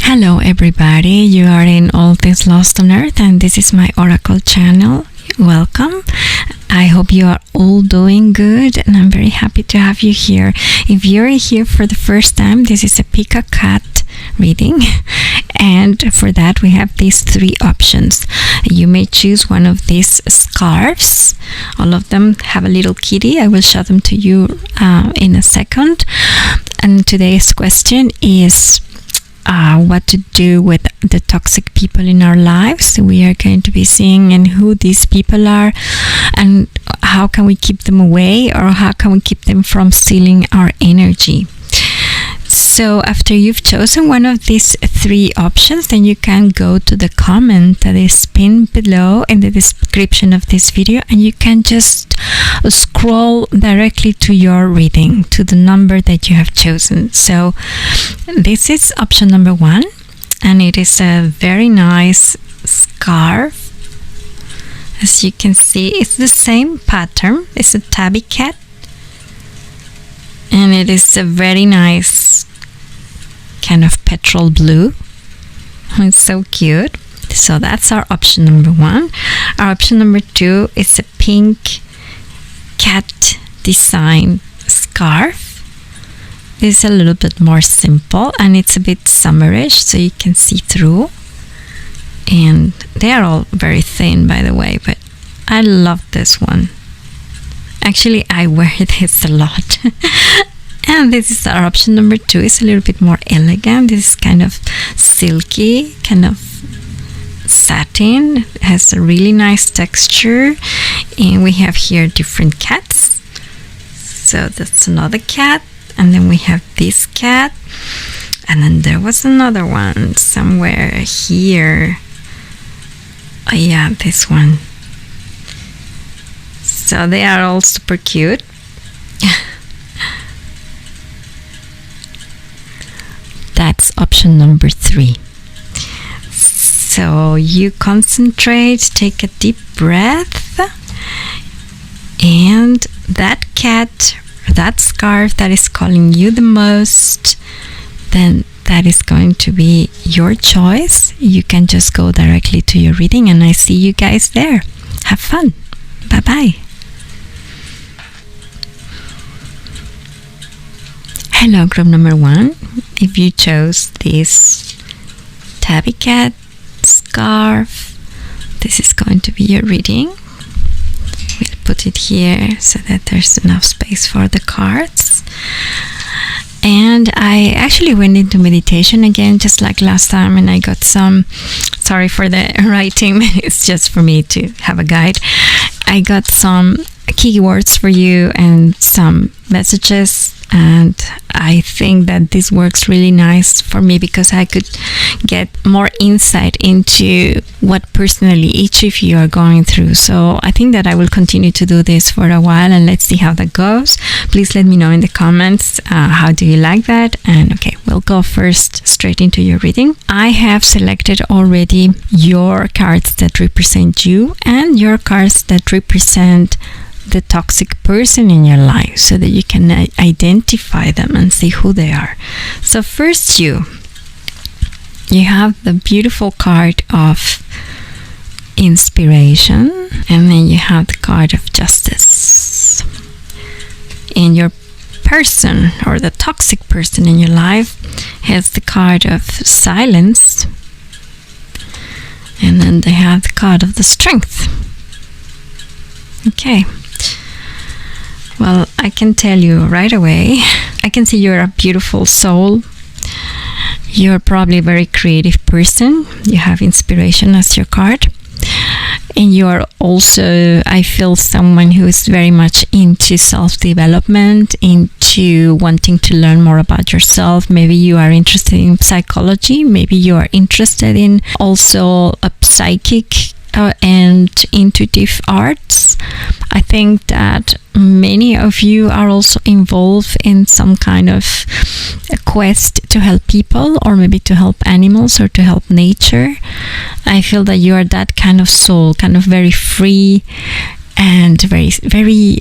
Hello everybody, you are in All Things Lost on Earth and this is my Oracle channel. Welcome. I hope you are all doing good and I'm very happy to have you here. If you're here for the first time, this is a pick a cat reading, and for that we have these three options. You may choose one of these scarves. All of them have a little kitty. I will show them to you in a second. And today's question is what to do with the toxic people in our lives. We are going to be seeing and who these people are and how can we keep them away, or how can we keep them from stealing our energy. So after you've chosen one of these three options, then you can go to the comment that is pinned below in the description of this video, and you can just scroll directly to your reading, to the number that you have chosen. So this is option number 1, and it is a very nice scarf. As you can see, it's the same pattern. It's a tabby cat, and it is a very nice kind of petrol blue. It's so cute. So that's our option number 1. Our option number 2 is a pink cat design scarf. It's a little bit more simple and it's a bit summerish, so you can see through. And they are all very thin, by the way, but I love this one. Actually, I wear this a lot. And this is our option number 2. It's a little bit more elegant. This is kind of silky, kind of satin. It has a really nice texture. And we have here different cats. So that's another cat. And then we have this cat. And then there was another one somewhere here. Oh yeah, this one. So they are all super cute. That's option number 3. So you concentrate, take a deep breath, and that cat, that scarf that is calling you the most, then that is going to be your choice. You can just go directly to your reading, and I see you guys there. Have fun. Bye-bye. Hello, group number 1. If you chose this tabby cat scarf, this is going to be your reading. We'll put it here so that there's enough space for the cards. And I actually went into meditation again, just like last time, and I got some, sorry for the writing, it's just for me to have a guide. I got some keywords for you and some messages, and I think that this works really nice for me because I could get more insight into what personally each of you are going through. So I think that I will continue to do this for a while, and let's see how that goes. Please let me know in the comments how do you like that. And okay, we'll go first straight into your reading. I have selected already your cards that represent you and your cards that represent the toxic person in your life, so that you can identify them and see who they are. So first you have the beautiful card of inspiration, and then you have the card of justice. And your person, or the toxic person in your life, has the card of silence, and then they have the card of the strength. Okay. Well, I can tell you right away, I can see you're a beautiful soul. You're probably a very creative person. You have inspiration as your card. And you are also, I feel, someone who is very much into self-development, into wanting to learn more about yourself. Maybe you are interested in psychology. Maybe you are interested in also a psychic and intuitive arts. I think that many of you are also involved in some kind of a quest to help people, or maybe to help animals, or to help nature. I feel that you are that kind of soul, kind of very free and very, very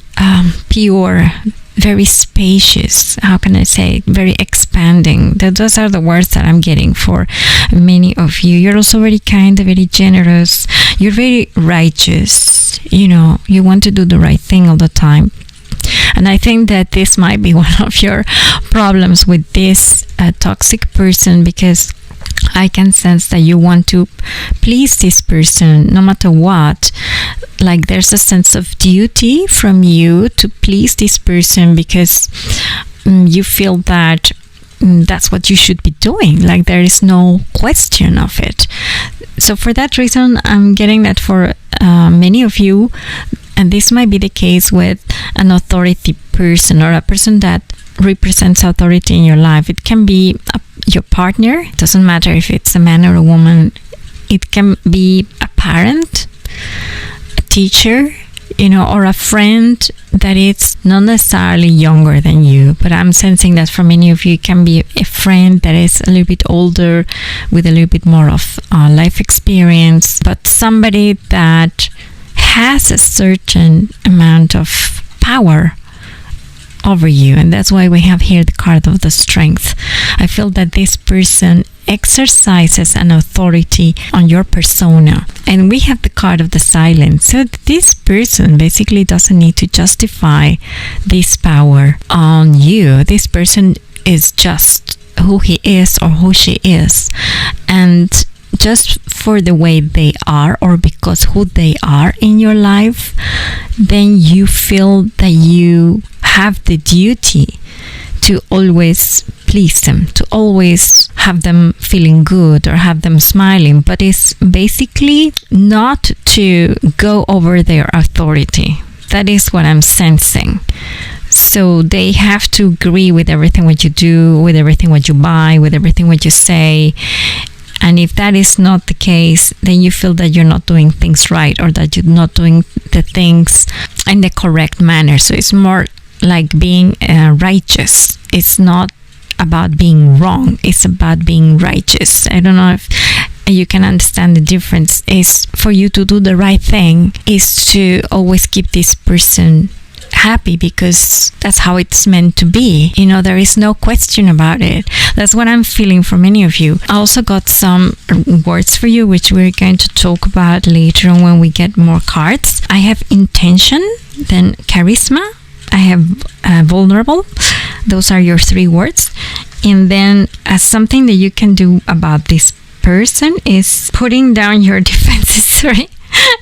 pure, very spacious. How can I say? Very expanding. Those are the words that I'm getting for many of you. You're also very kind, very generous. You're very righteous. You know, you want to do the right thing all the time. And I think that this might be one of your problems with this toxic person, because I can sense that you want to please this person no matter what. Like there's a sense of duty from you to please this person, because you feel that that's what you should be doing. Like there is no question of it. So for that reason, I'm getting that for many of you, and this might be the case with an authority person, or a person that represents authority in your life. It can be your partner. It doesn't matter if it's a man or a woman. It can be a parent, a teacher, you know, or a friend that is not necessarily younger than you. But I'm sensing that for many of you, it can be a friend that is a little bit older, with a little bit more of life experience, but somebody that has a certain amount of power over you. And that's why we have here the card of the Strength. I feel that this person exercises an authority on your persona. And we have the card of the Silence. So this person basically doesn't need to justify this power on you. This person is just who he is or who she is. And just for the way they are, or because who they are in your life, then you feel that you have the duty to always please them, to always have them feeling good or have them smiling. But it's basically not to go over their authority. That is what I'm sensing. So they have to agree with everything what you do, with everything what you buy, with everything what you say. And if that is not the case, then you feel that you're not doing things right, or that you're not doing the things in the correct manner. So it's more like being righteous. It's not about being wrong. It's about being righteous. I don't know if you can understand the difference. Is for you to do the right thing is to always keep this person happy, because that's how it's meant to be. You know, there is no question about it. That's what I'm feeling for many of you. I also got some words for you, which we're going to talk about later on when we get more cards. I have intention, then charisma, I have vulnerable. Those are your 3 words. And then something that you can do about this person is putting down your defenses. Sorry,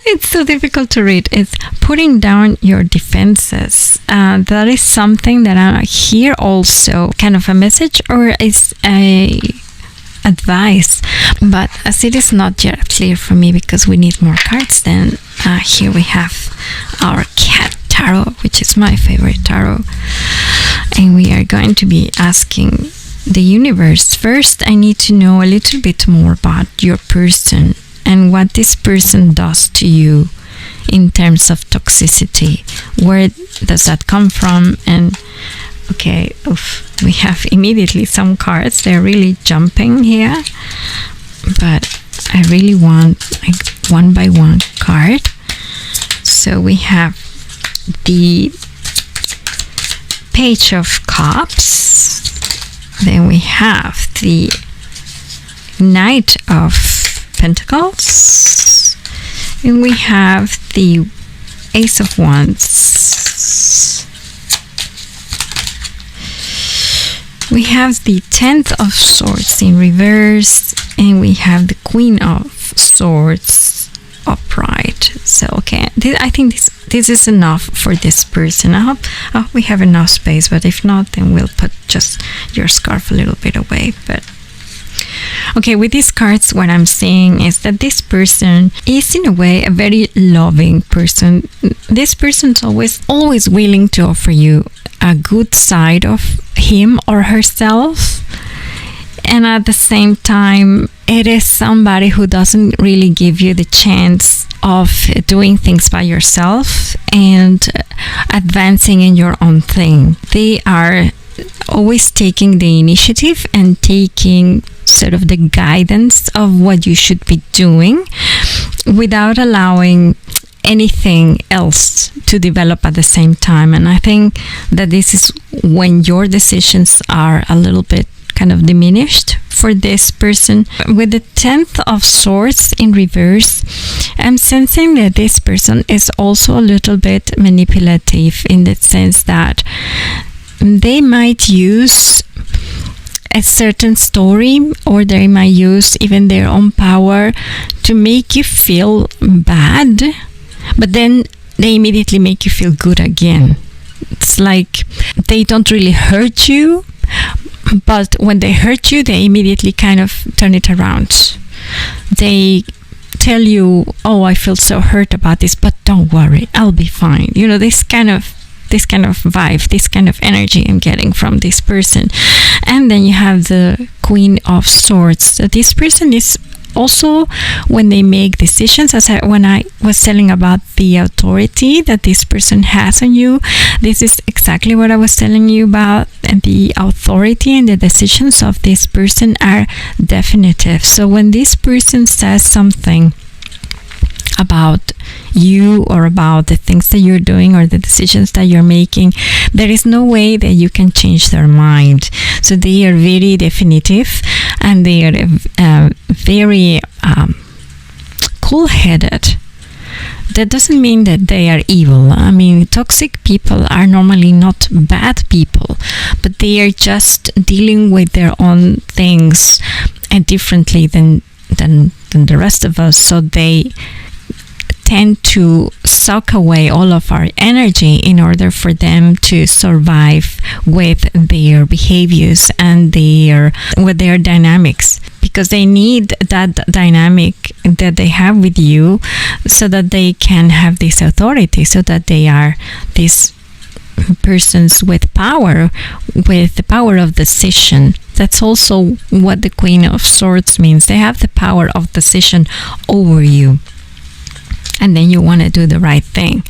it's so difficult to read. It's putting down your defenses. That is something that I hear also, kind of a message, or is a advice. But as it is not yet clear for me, because we need more cards, then here we have our cat tarot, which is my favorite tarot. And we are going to be asking the universe. First, I need to know a little bit more about your person and what this person does to you in terms of toxicity. Where does that come from? And okay, we have immediately some cards. They're really jumping here, but I really want like one by one card. So we have the Page of Cups. Then we have the Knight of Pentacles. And we have the Ace of Wands. We have the 10th of Swords in reverse. And we have the Queen of Swords upright. So okay, I think this is enough for this person. I hope we have enough space, but if not, then we'll put just your scarf a little bit away. But Okay, with these cards, what I'm saying is that this person is in a way a very loving person. This person's always willing to offer you a good side of him or herself. And at the same time, it is somebody who doesn't really give you the chance of doing things by yourself and advancing in your own thing. They are always taking the initiative and taking sort of the guidance of what you should be doing without allowing anything else to develop at the same time. And I think that this is when your decisions are a little bit kind of diminished for this person. With the 10th of Swords in reverse, I'm sensing that this person is also a little bit manipulative in the sense that they might use a certain story, or they might use even their own power to make you feel bad, but then they immediately make you feel good again. It's like they don't really hurt you, but when they hurt you, they immediately kind of turn it around. They tell you, oh, I feel so hurt about this, but don't worry, I'll be fine. You know, this kind of vibe, this kind of energy I'm getting from this person. And then you have the Queen of Swords. So this person is also, when they make decisions, when I was telling about the authority that this person has on you, this is exactly what I was telling you about. And the authority and the decisions of this person are definitive. So when this person says something about you or about the things that you're doing or the decisions that you're making, there is no way that you can change their mind. So they are very definitive, and they are very cool-headed. That doesn't mean that they are evil. I mean, toxic people are normally not bad people, but they are just dealing with their own things differently than the rest of us. So they tend to suck away all of our energy in order for them to survive with their behaviors and with their dynamics, because they need that dynamic that they have with you so that they can have this authority, so that they are these persons with power, with the power of decision. That's also what the Queen of Swords means. They have the power of decision over you. And then you want to do the right thing.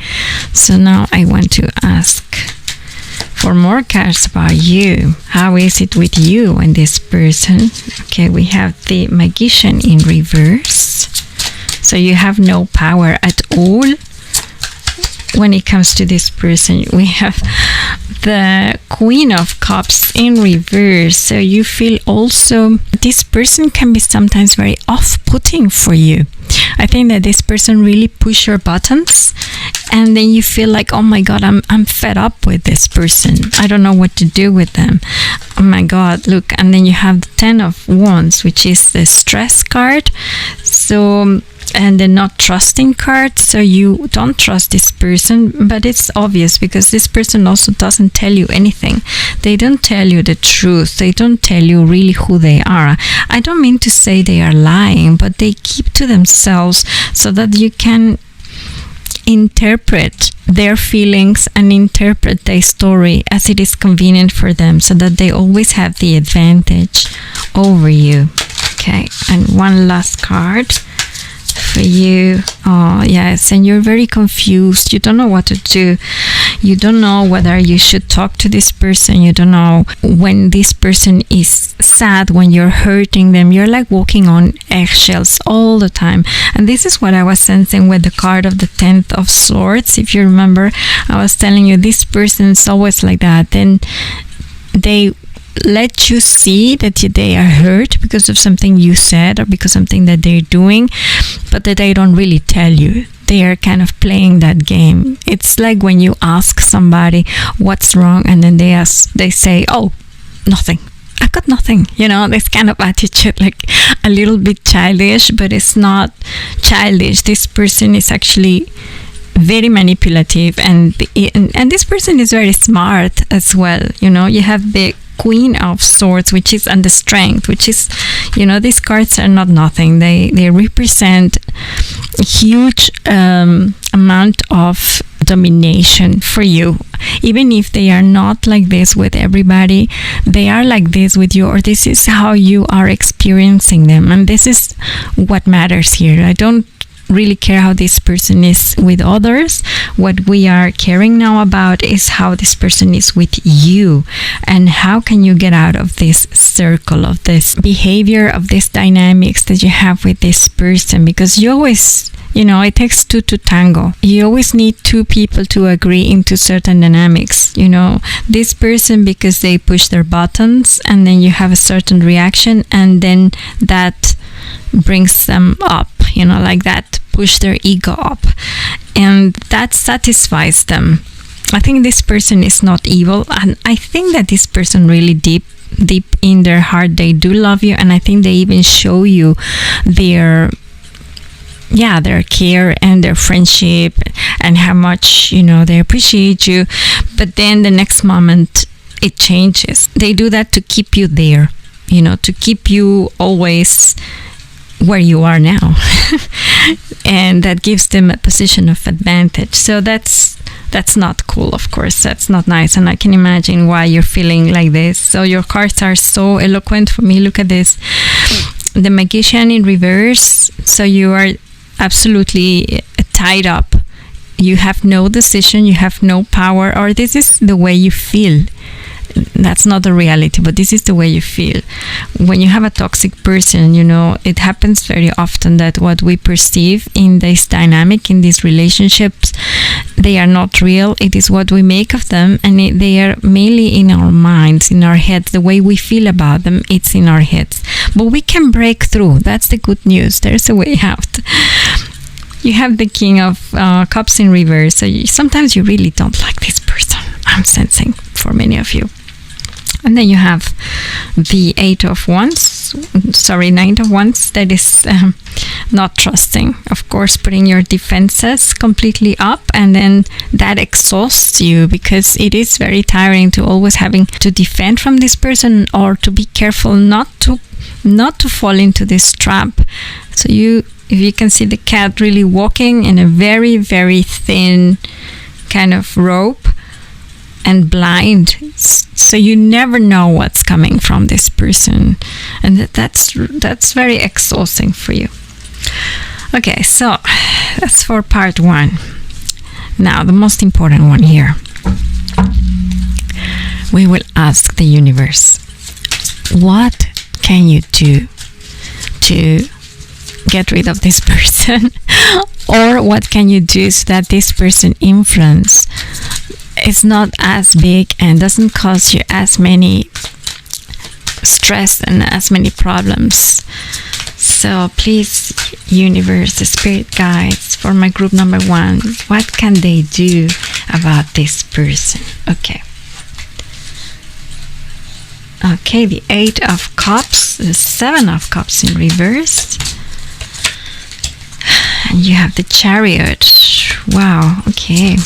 So now I want to ask for more cards about you. How is it with you and this person? Okay, we have the Magician in reverse. So you have no power at all when it comes to this person. We have the Queen of Cups in reverse. So you feel also this person can be sometimes very off-putting for you. I think that this person really push your buttons, and then you feel like, oh my God, I'm fed up with this person. I don't know what to do with them. Oh my God, look. And then you have the 10 of Wands, which is the stress card. So, and the not trusting card. So you don't trust this person, but it's obvious because this person also doesn't tell you anything. They don't tell you the truth. They don't tell you really who they are. I don't mean to say they are lying, but they keep to themselves so that you can interpret their feelings and interpret their story as it is convenient for them, so that they always have the advantage over you. Okay, and one last card for you. Oh yes, and you're very confused. You don't know what to do. You don't know whether you should talk to this person. You don't know when this person is sad, when you're hurting them. You're like walking on eggshells all the time. And this is what I was sensing with the card of the 10th of Swords. If you remember, I was telling you this person's always like that. Then they let you see that they are hurt because of something you said or because of something that they're doing, but that they don't really tell you. They are kind of playing that game. It's like when you ask somebody what's wrong, and then they say, oh, nothing. I've got nothing. You know, this kind of attitude, like a little bit childish, but it's not childish. This person is actually very manipulative, and this person is very smart as well. You know, you have the Queen of Swords, which is and the Strength, which is, these cards are not nothing. They represent a huge amount of domination for you. Even if they are not like this with everybody, they are like this with you, or this is how you are experiencing them, and this is what matters here. I don't really care how this person is with others. What we are caring now about is how this person is with you, and how can you get out of this circle of this behavior, of this dynamics that you have with this person, because you always, it takes two to tango. You always need two people to agree into certain dynamics. This person, because they push their buttons, and then you have a certain reaction, and then that brings them up, like that, push their ego up, and that satisfies them. I think this person is not evil, and I think that this person really deep in their heart, they do love you, and I think they even show you their care and their friendship and how much they appreciate you. But then the next moment it changes. They do that to keep you there, to keep you always where you are now. And that gives them a position of advantage. So that's not cool, of course. That's not nice, and I can imagine why you're feeling like this. So your cards are so eloquent for me. Look at this. The Magician in reverse. So you are absolutely tied up. You have no decision, you have no power, or this is the way you feel. That's not the reality, but this is the way you feel. When you have a toxic person, it happens very often that what we perceive in this dynamic, in these relationships, they are not real. It is what we make of them, and they are mainly in our minds, in our heads. The way we feel about them, it's in our heads. But we can break through. That's the good news. There's a way out. You have the King of Cups in reverse. So sometimes you really don't like this person. I'm sensing for many of you. And then you have the Ninth of Wands. That is not trusting. Of course, putting your defenses completely up, and then that exhausts you, because it is very tiring to always having to defend from this person, or to be careful not to fall into this trap. So if you can see the cat really walking in a very, very thin kind of rope, and blind, so you never know what's coming from this person, and that's very exhausting for you. Okay, so that's for part one. Now the most important one here. We will ask the universe, what can you do to get rid of this person? Or what can you do so that this person influence is not as big and doesn't cause you as many stress and as many problems? So please, universe, the spirit guides for my group number one, what can they do about this person? Okay, the Eight of Cups, the Seven of Cups in reverse, and you have the Chariot. Wow, okay.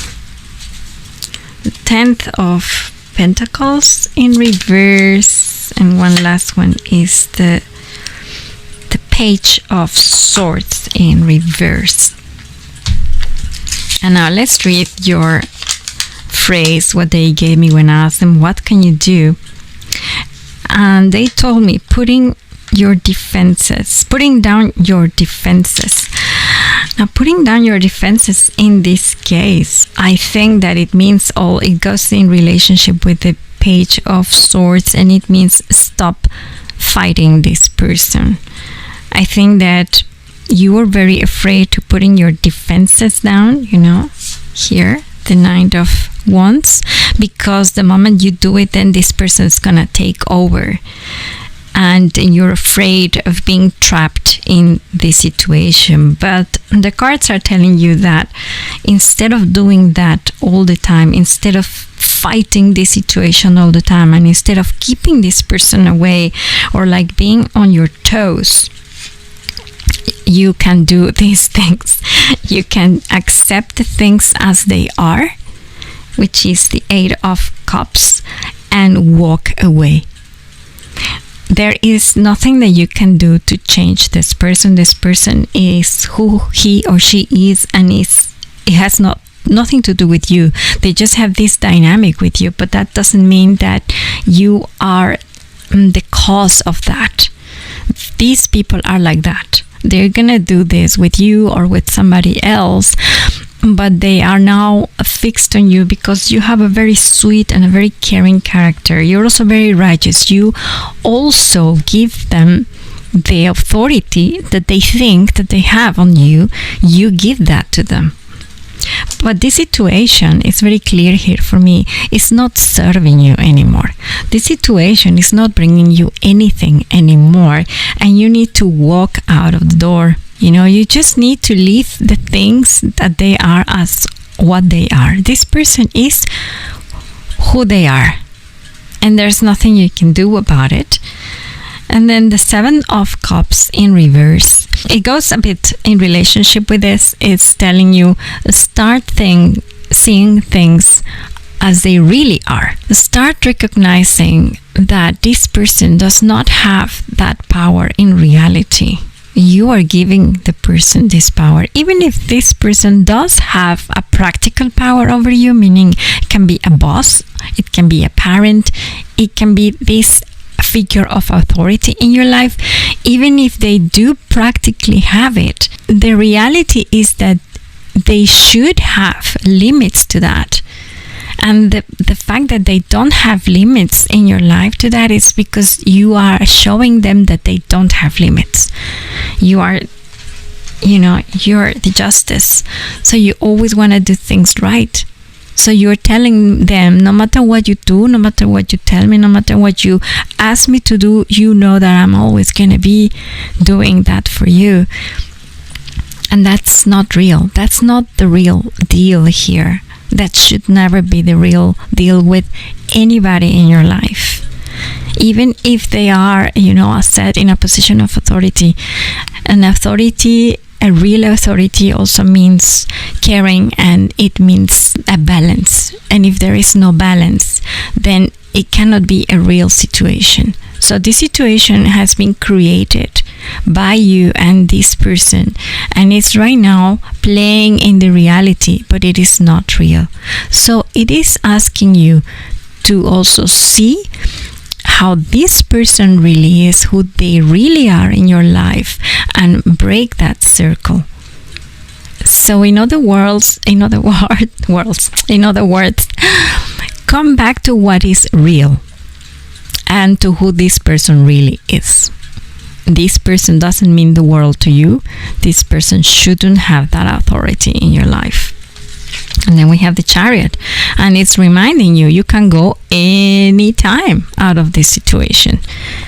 The 10th of Pentacles in reverse, and one last one is the Page of Swords in reverse. And now let's read your phrase, what they gave me when I asked them, what can you do? And they told me, putting down your defenses. Now, putting down your defenses in this case, I think that it means it goes in relationship with the Page of Swords, and it means stop fighting this person. I think that you are very afraid to putting your defenses down, here, the Nine of Wands, because the moment you do it, then this person is gonna take over. And you're afraid of being trapped in this situation. But the cards are telling you that instead of doing that all the time, instead of fighting this situation all the time, and instead of keeping this person away or like being on your toes, you can do these things. You can accept the things as they are, which is the Eight of Cups, and walk away. There is nothing that you can do to change this person. This person is who he or she is, and it has nothing to do with you. They just have this dynamic with you, but that doesn't mean that you are the cause of that. These people are like that. They're gonna do this with you or with somebody else, but they are now fixed on you because you have a very sweet and a very caring character. You're also very righteous. You also give them the authority that they think that they have on you. You give that to them. But this situation is very clear here for me. It's not serving you anymore. This situation is not bringing you anything anymore, and you need to walk out of the door. You just need to leave the things that they are as what they are. This person is who they are, and there's nothing you can do about it. And then the 7 of Cups in reverse. It goes a bit in relationship with this. It's telling you, start seeing things as they really are. Start recognizing that this person does not have that power in reality. You are giving the person this power. Even if this person does have a practical power over you, meaning it can be a boss, it can be a parent, it can be this figure of authority in your life. Even if they do practically have it, the reality is that they should have limits to that. And the fact that they don't have limits in your life to that is because you are showing them that they don't have limits. You're the justice. So you always want to do things right. So you're telling them, no matter what you do, no matter what you tell me, no matter what you ask me to do, you know that I'm always going to be doing that for you. And that's not real. That's not the real deal here. That should never be the real deal with anybody in your life. Even if they are, set in a position of authority. An authority, a real authority, also means caring, and it means a balance. And if there is no balance, then it cannot be a real situation. So this situation has been created by you and this person, and it's right now playing in the reality, but it is not real. So it is asking you to also see how this person really is, who they really are in your life, and break that circle. So in other words, come back to what is real and to who this person really is. This person doesn't mean the world to you. This person shouldn't have that authority in your life. And then we have the Chariot, and it's reminding you can go anytime out of this situation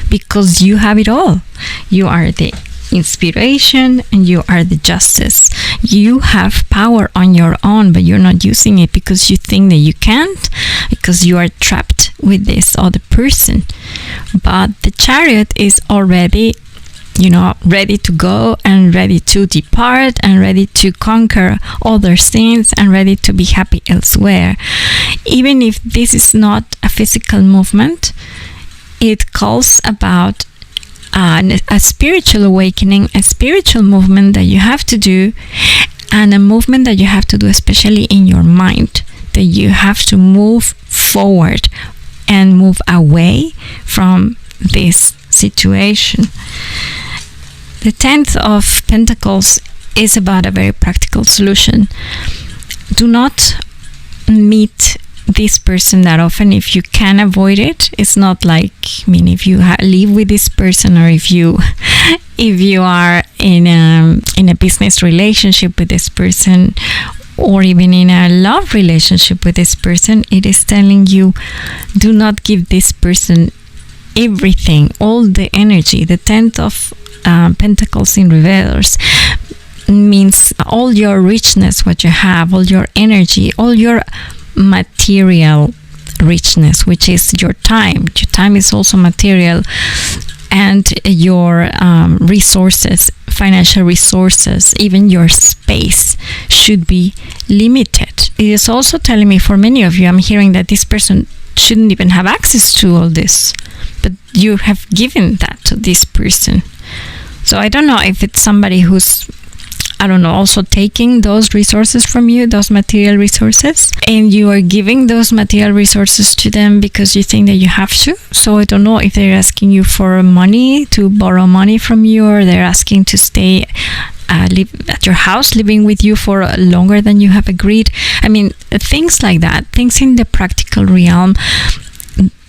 because you have it all. You are the inspiration and you are the justice. You have power on your own, but you're not using it because you think that you can't, because you are trapped with this other person. But the Chariot is already ready to go and ready to depart and ready to conquer other sins and ready to be happy elsewhere. Even if this is not a physical movement, it calls about a spiritual awakening, a spiritual movement that you have to do, and a movement that you have to do especially in your mind, that you have to move forward and move away from this situation. The 10th of Pentacles is about a very practical solution. Do not meet this person that often if you can avoid it. It's not like, if you live with this person, or if you are in a business relationship with this person, or even in a love relationship with this person, it is telling you, do not give this person everything, all the energy. The 10th of Pentacles in reverse means all your richness, what you have, all your energy, all your material richness, which is your time. Your time is also material, and your resources, financial resources, even your space should be limited. It is also telling me, for many of you, I'm hearing that this person shouldn't even have access to all this, but you have given that to this person. So I don't know if it's somebody who's, I don't know, also taking those resources from you, those material resources, and you are giving those material resources to them because you think that you have to. So I don't know if they're asking you for money, to borrow money from you, or they're asking to stay live at your house, living with you for longer than you have agreed. I mean, things like that, things in the practical realm.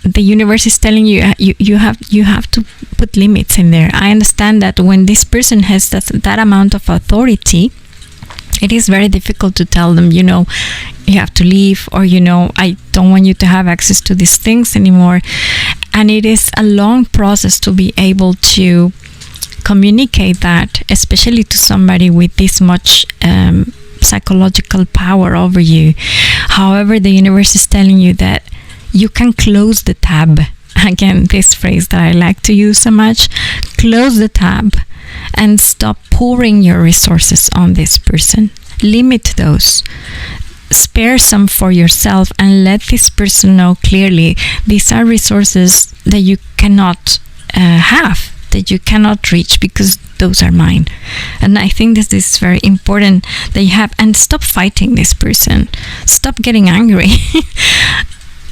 The universe is telling you you have to put limits in there. I understand that when this person has that amount of authority, it is very difficult to tell them, you have to leave, or I don't want you to have access to these things anymore. And it is a long process to be able to communicate that, especially to somebody with this much psychological power over you. However, the universe is telling you that you can close the tab. Again, this phrase that I like to use so much. Close the tab and stop pouring your resources on this person. Limit those. Spare some for yourself and let this person know clearly these are resources that you cannot have, that you cannot reach, because those are mine. And I think this is very important that you have. And stop fighting this person. Stop getting angry.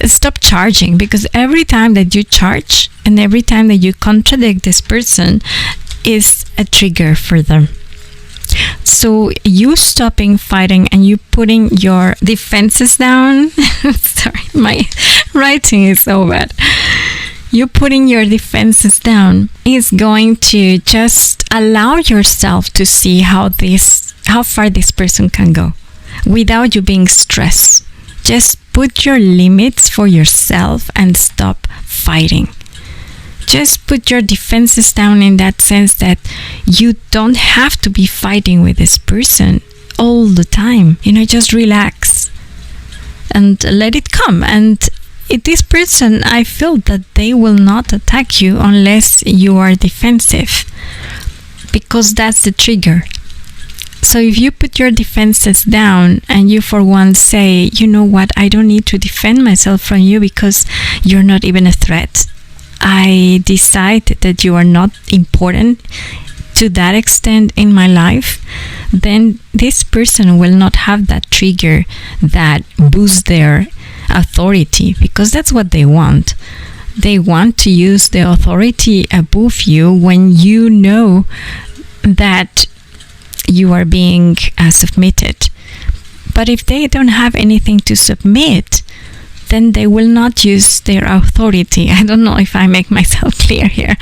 Stop charging, because every time that you charge and every time that you contradict this person is a trigger for them. So you stopping fighting and you putting your defenses down. Sorry, my writing is so bad. You putting your defenses down is going to just allow yourself to see how far this person can go without you being stressed. Just put your limits for yourself and stop fighting. Just put your defenses down in that sense that you don't have to be fighting with this person all the time. Just relax and let it come. And this person, I feel that they will not attack you unless you are defensive, because that's the trigger. So if you put your defenses down and you for once say, you know what, I don't need to defend myself from you because you're not even a threat. I decide that you are not important to that extent in my life, then this person will not have that trigger that boosts their authority, because that's what they want. They want to use the authority above you when you know that you are being submitted. But if they don't have anything to submit, then they will not use their authority. I don't know if I make myself clear here.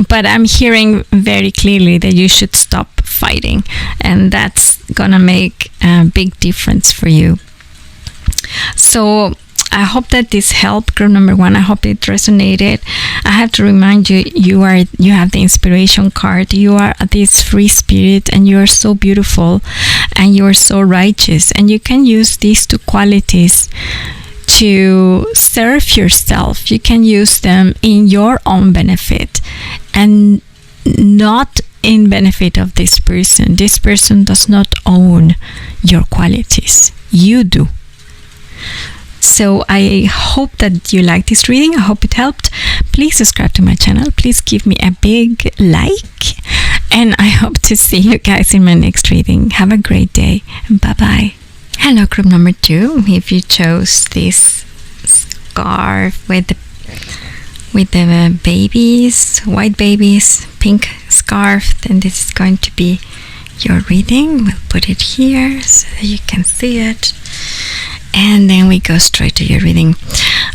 But I'm hearing very clearly that you should stop fighting, and that's gonna make a big difference for you. So I hope that this helped, group number 1. I hope it resonated. I have to remind you, you have the inspiration card. You are this free spirit, and you are so beautiful, and you are so righteous. And you can use these 2 qualities to serve yourself. You can use them in your own benefit and not in benefit of this person. This person does not own your qualities. You do. So I hope that you liked this reading. I hope it helped. Please subscribe to my channel. Please give me a big like. And I hope to see you guys in my next reading. Have a great day. Bye-bye. Hello, group number 2. If you chose this scarf with the babies, white babies, pink scarf, then this is going to be your reading. We'll put it here so that you can see it. And then we go straight to your reading.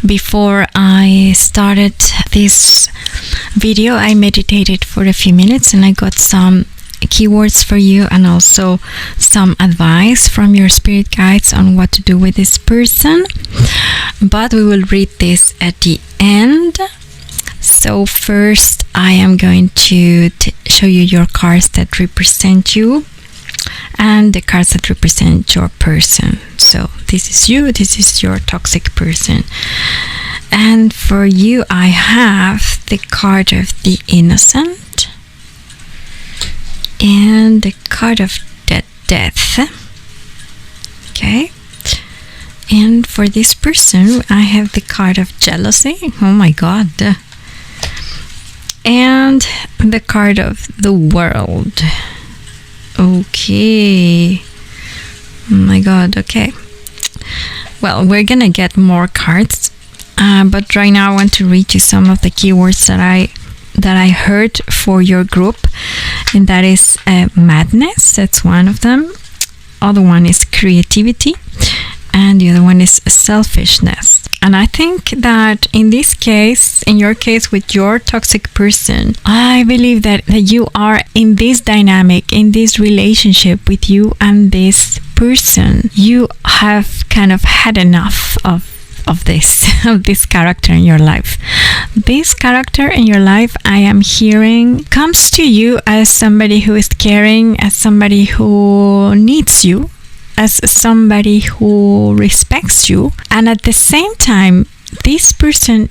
Before I started this video, I meditated for a few minutes and I got some keywords for you and also some advice from your spirit guides on what to do with this person. But we will read this at the end. So first I am going to show you your cards that represent you and the cards that represent your person. So this is you, this is your toxic person. And for you I have the card of the innocent and the card of the death. Okay, And for this person, I have the card of jealousy. Oh my God. And the card of the world. Okay. Oh my God. Okay. Well, we're gonna get more cards, but right now I want to read you some of the keywords that I heard for your group, and that is madness. That's one of them. Other one is creativity, and the other one is selfishness. And I think that in this case, in your case with your toxic person, I believe that you are in this dynamic, in this relationship with you and this person. You have kind of had enough of this character in your life. This character in your life, I am hearing, comes to you as somebody who is caring, as somebody who needs you, as somebody who respects you, and at the same time this person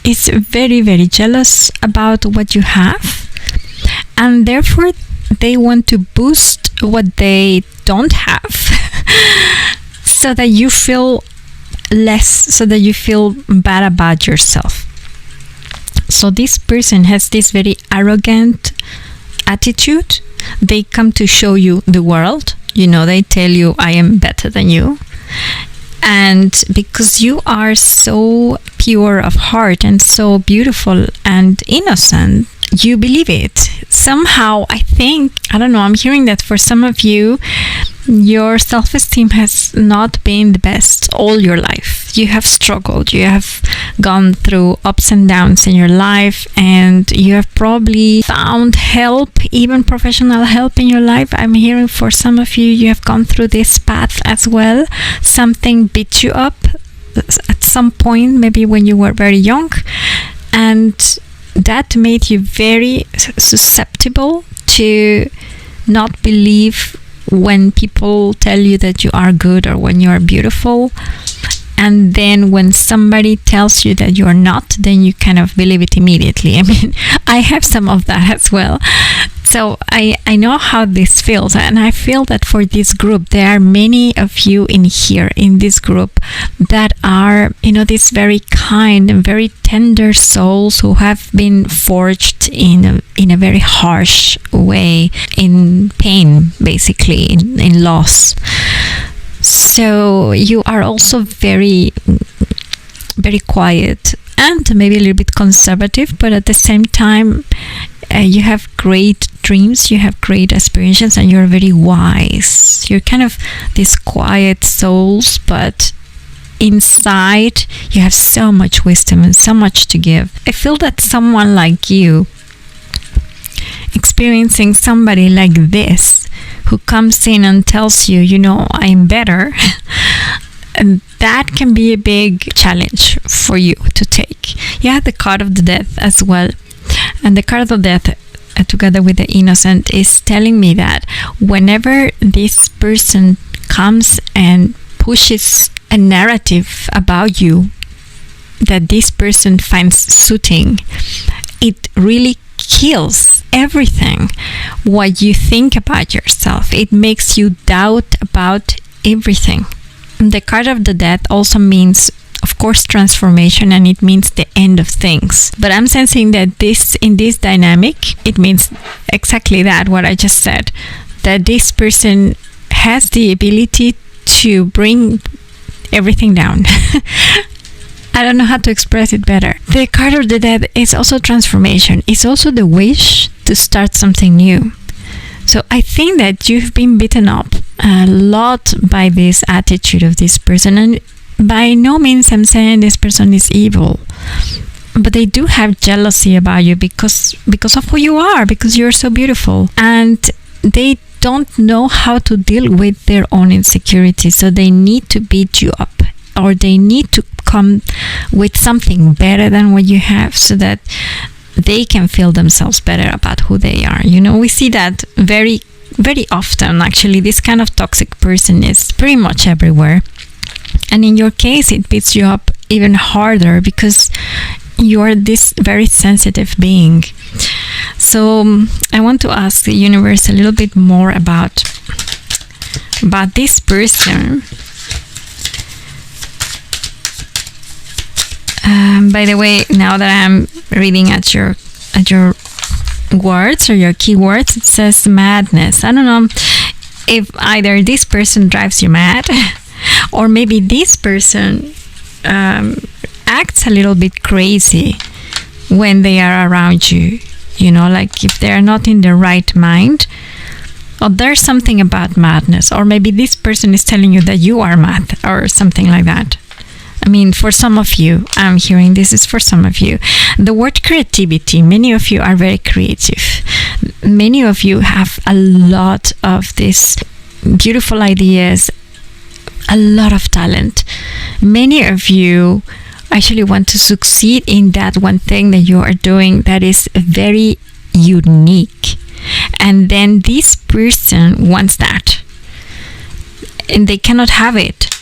is very, very jealous about what you have, and therefore they want to boost what they don't have so that you feel less, so that you feel bad about yourself. So this person has this very arrogant attitude. They come to show you the world. You know, they tell you, I am better than you. And because you are so pure of heart and so beautiful and innocent, you believe it. Somehow, I think, I don't know, I'm hearing that for some of you, your self-esteem has not been the best all your life. You have struggled. You have gone through ups and downs in your life, and you have probably found help, even professional help in your life. I'm hearing for some of you, you have gone through this path as well. Something beat you up at some point, maybe when you were very young, and that made you very susceptible to not believe when people tell you that you are good or when you are beautiful. And then when somebody tells you that you are not, then you kind of believe it immediately. I mean, I have some of that as well. So I know how this feels, and I feel that for this group, there are many of you in here, in this group, that are, you know, these very kind and very tender souls who have been forged in a very harsh way, in pain, basically, in loss. So you are also very, very quiet and maybe a little bit conservative, but at the same time, you have great dreams, you have great aspirations, and you're very wise. You're kind of these quiet souls, but inside you have so much wisdom and so much to give. I feel that someone like you, experiencing somebody like this, who comes in and tells you, you know, I'm better, and that can be a big challenge for you to take. You have the card of the death as well. And the card of death, together with the innocent, is telling me that whenever this person comes and pushes a narrative about you that this person finds suiting, it really kills everything what you think about yourself. It makes you doubt about everything. The card of the death also means, of course, transformation, and it means the end of things. But I'm sensing that in this dynamic, it means exactly that, what I just said, that this person has the ability to bring everything down. I don't know how to express it better. The card of the death is also transformation. It's also the wish to start something new. So I think that you've been beaten up a lot by this attitude of this person, and by no means I'm saying this person is evil, but they do have jealousy about you because of who you are, because you're so beautiful, and they don't know how to deal with their own insecurities, so they need to beat you up, or they need to come with something better than what you have, so that they can feel themselves better about who they are. You know, we see that very, very often. Actually, this kind of toxic person is pretty much everywhere. And in your case, it beats you up even harder because you're this very sensitive being. So I want to ask the universe a little bit more about this person. By the way, now that I'm reading at your words or your keywords, it says madness. I don't know if either this person drives you mad or maybe this person acts a little bit crazy when they are around you. You know, like if they're not in the right mind, or there's something about madness, or maybe this person is telling you that you are mad or something like that. I mean, for some of you, I'm hearing this is for some of you. The word creativity, many of you are very creative. Many of you have a lot of these beautiful ideas, a lot of talent. Many of you actually want to succeed in that one thing that you are doing that is very unique. And then this person wants that. And they cannot have it.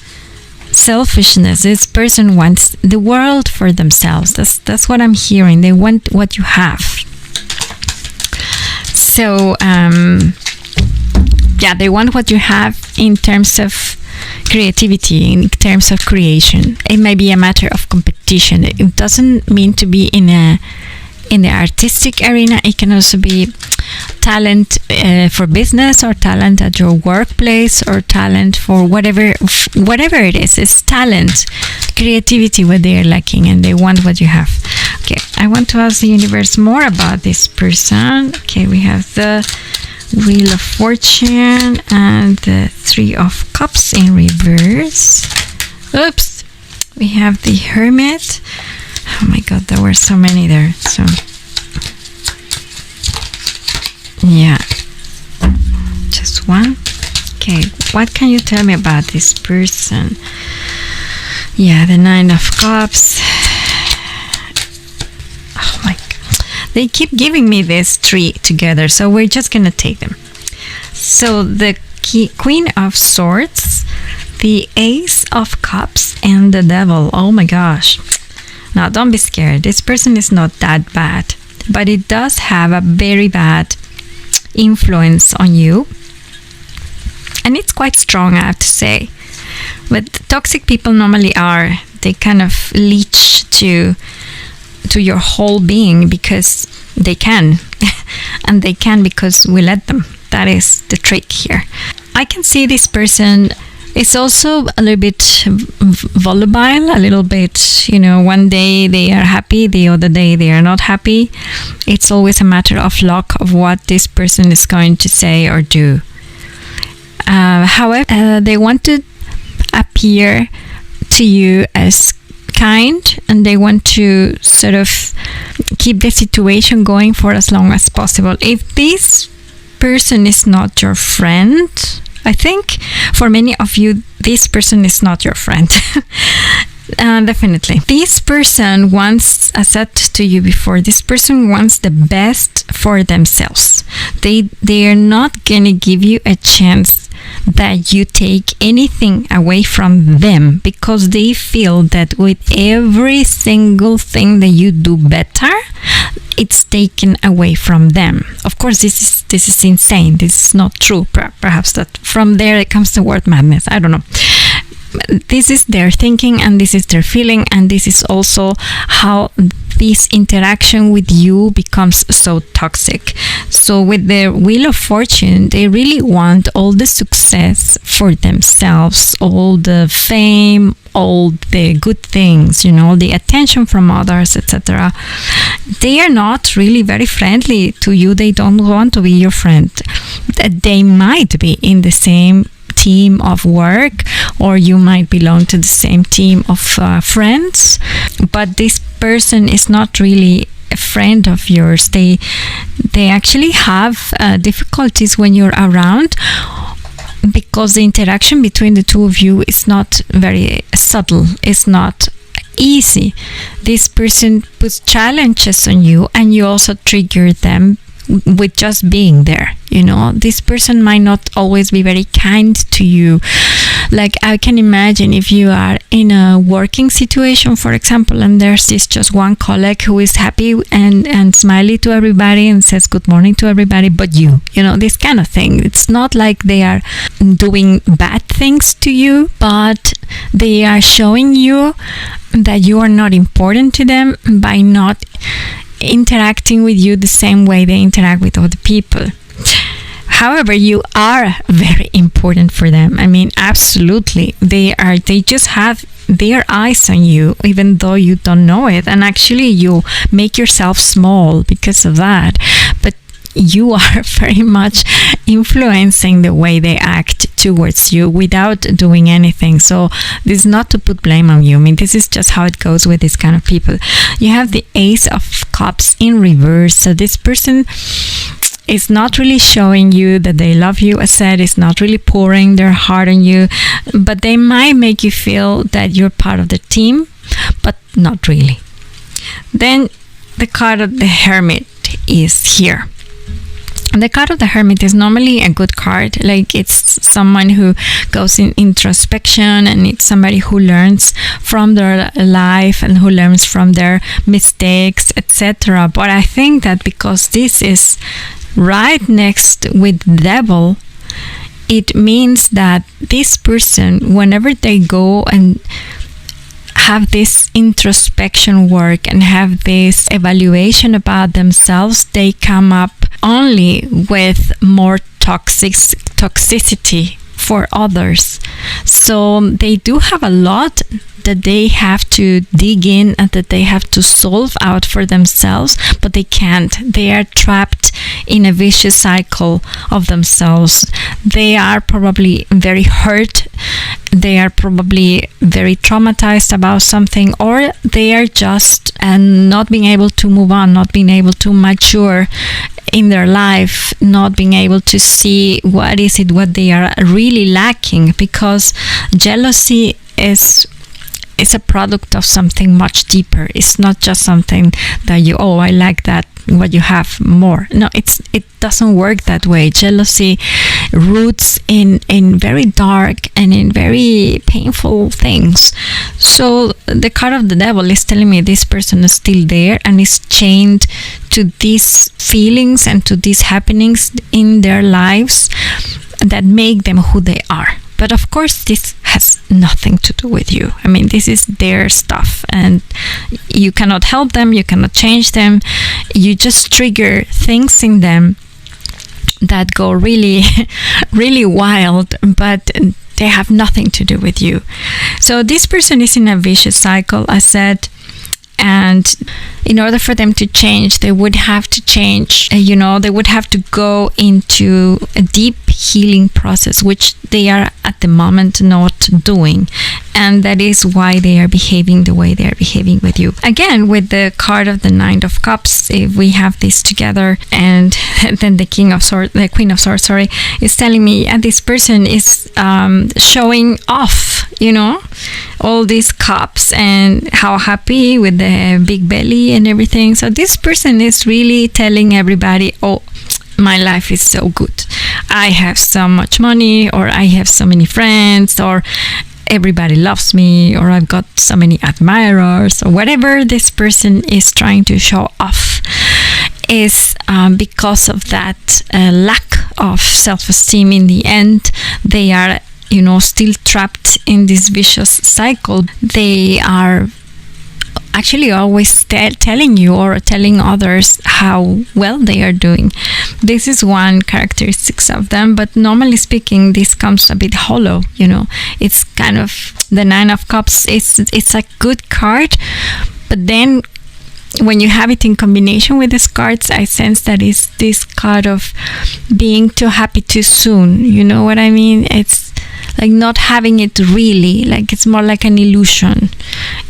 Selfishness, this person wants the world for themselves. That's what I'm hearing. They want what you have. So they want what you have in terms of creativity, in terms of creation. It may be a matter of competition. It doesn't mean to be in the artistic arena. It can also be talent for business, or talent at your workplace, or talent for whatever it is. It's talent, creativity, what they are lacking, and they want what you have. Okay, I want to ask the universe more about this person. Okay, we have the Wheel of Fortune and the Three of Cups in reverse. Oops, we have the Hermit. Oh my god, there were so many there. So yeah, just one. Okay, what can you tell me about this person? Yeah, the Nine of Cups. Oh my god, they keep giving me this three together, so we're just gonna take them. So the Queen of Swords, the Ace of Cups, and the Devil. Oh my gosh. Now don't be scared, this person is not that bad, but it does have a very bad influence on you, and it's quite strong, I have to say. But toxic people normally are, they kind of leech to your whole being because they can and they can because we let them. That is the trick here. I can see this person is also a little bit volatile, a little bit, you know, one day they are happy, the other day they are not happy. It's always a matter of luck of what this person is going to say or do. However, they want to appear to you as kind, and they want to sort of keep the situation going for as long as possible. If this person is not your friend, I think for many of you, this person is not your friend. Definitely. This person wants, as said to you before, this person wants the best for themselves. They are not going to give you a chance that you take anything away from them, because they feel that with every single thing that you do better, it's taken away from them. Of course, this is insane. This is not true. Perhaps that from there it comes the word madness. I don't know. This is their thinking, and this is their feeling, and this is also how this interaction with you becomes so toxic. So with the Wheel of Fortune, they really want all the success for themselves, all the fame, all the good things, you know, the attention from others, etc. They are not really very friendly to you. They don't want to be your friend. They might be in the same team of work, or you might belong to the same team of friends, but this person is not really a friend of yours. They actually have difficulties when you're around, because the interaction between the two of you is not very subtle, it's not easy. This person puts challenges on you, and you also trigger them with just being there. You know, this person might not always be very kind to you. Like, I can imagine if you are in a working situation, for example, and there's this just one colleague who is happy and smiley to everybody and says good morning to everybody, but you know, this kind of thing. It's not like they are doing bad things to you, but they are showing you that you are not important to them by not interacting with you the same way they interact with other people. However, you are very important for them. I mean, absolutely. They just have their eyes on you, even though you don't know it. And actually, you make yourself small because of that. But you are very much influencing the way they act towards you without doing anything. So this is not to put blame on you. I mean, this is just how it goes with this kind of people. You have the Ace of Cups in reverse. So this person is not really showing you that they love you. As said, it's not really pouring their heart on you, but they might make you feel that you're part of the team, but not really. Then the card of the Hermit is here. And the card of the Hermit is normally a good card. Like, it's someone who goes in introspection, and it's somebody who learns from their life and who learns from their mistakes, etc. But I think that because this is right next with Devil, it means that this person, whenever they go and have this introspection work and have this evaluation about themselves, they come up only with more toxicity for others. So they do have a lot that they have to dig in and that they have to solve out for themselves, but they can't. They are trapped in a vicious cycle of themselves. They are probably very hurt. They are probably very traumatized about something, or they are just not being able to move on, not being able to mature in their life, not being able to see what they are really lacking, because jealousy is a product of something much deeper. It's not just something that I like that, what you have more. No, it doesn't work that way. Jealousy roots in very dark and in very painful things. So the card of the Devil is telling me this person is still there and is chained to these feelings and to these happenings in their lives that make them who they are. But of course, this has nothing to do with you. I mean, this is their stuff, and you cannot help them, you cannot change them. You just trigger things in them that go really, really wild, but they have nothing to do with you. So this person is in a vicious cycle, I said, and in order for them to change, they would have to change, they would have to go into a deep healing process, which they are at the moment not doing. And that is why they are behaving the way they are behaving with you. Again, with the card of the Nine of Cups, if we have this together, and then the Queen of Swords, is telling me, and this person is showing off, all these cups and how happy with the big belly and everything. So this person is really telling everybody, oh, my life is so good. I have so much money, or I have so many friends, or everybody loves me, or I've got so many admirers, or whatever this person is trying to show off is because of that lack of self-esteem. In the end, they are still trapped in this vicious cycle. They are actually always telling you or telling others how well they are doing. This is one characteristic of them, but normally speaking, this comes a bit hollow. It's kind of the Nine of Cups. It's a good card, but then when you have it in combination with these cards, I sense that it's this card of being too happy too soon. You know what I mean? It's like not having it really, like it's more like an illusion.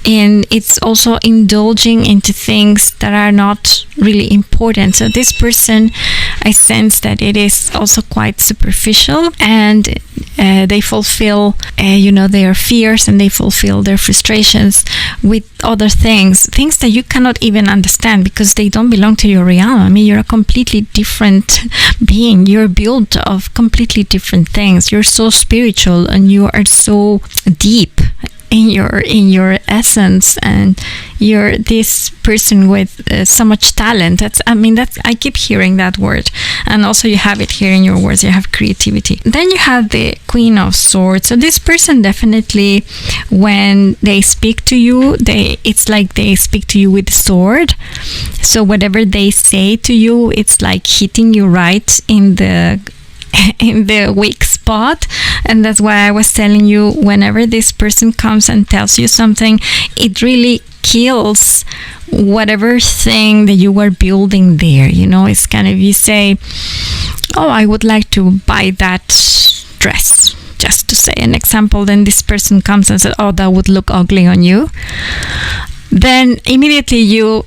And it's also indulging into things that are not really important. So this person, I sense that it is also quite superficial, and they fulfill their fears, and they fulfill their frustrations with other things that you cannot even understand, because they don't belong to your realm. I mean, you're a completely different being. You're built of completely different things. You're so spiritual. spiritual and you are so deep in your essence, and you're this person with so much talent. I keep hearing that word, and also you have it here in your words. You have creativity. Then you have the Queen of Swords. So this person definitely, when they speak to you, it's like they speak to you with a sword. So whatever they say to you, it's like hitting you right in the weak spot. And that's why I was telling you, whenever this person comes and tells you something, it really kills whatever thing that you were building there. It's kind of, you say, oh, I would like to buy that dress, just to say an example. Then this person comes and says, oh, that would look ugly on you. Then immediately you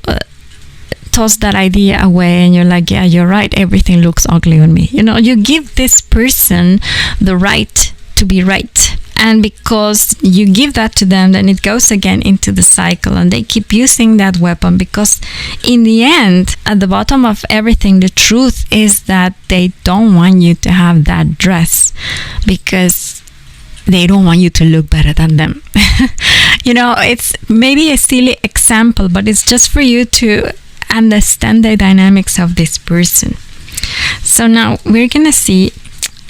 toss that idea away, and you're like, yeah, you're right, everything looks ugly on me. You give this person the right to be right, and because you give that to them, then it goes again into the cycle, and they keep using that weapon, because in the end, at the bottom of everything, the truth is that they don't want you to have that dress, because they don't want you to look better than them. It's maybe a silly example, but it's just for you to understand the dynamics of this person. So now we're gonna see,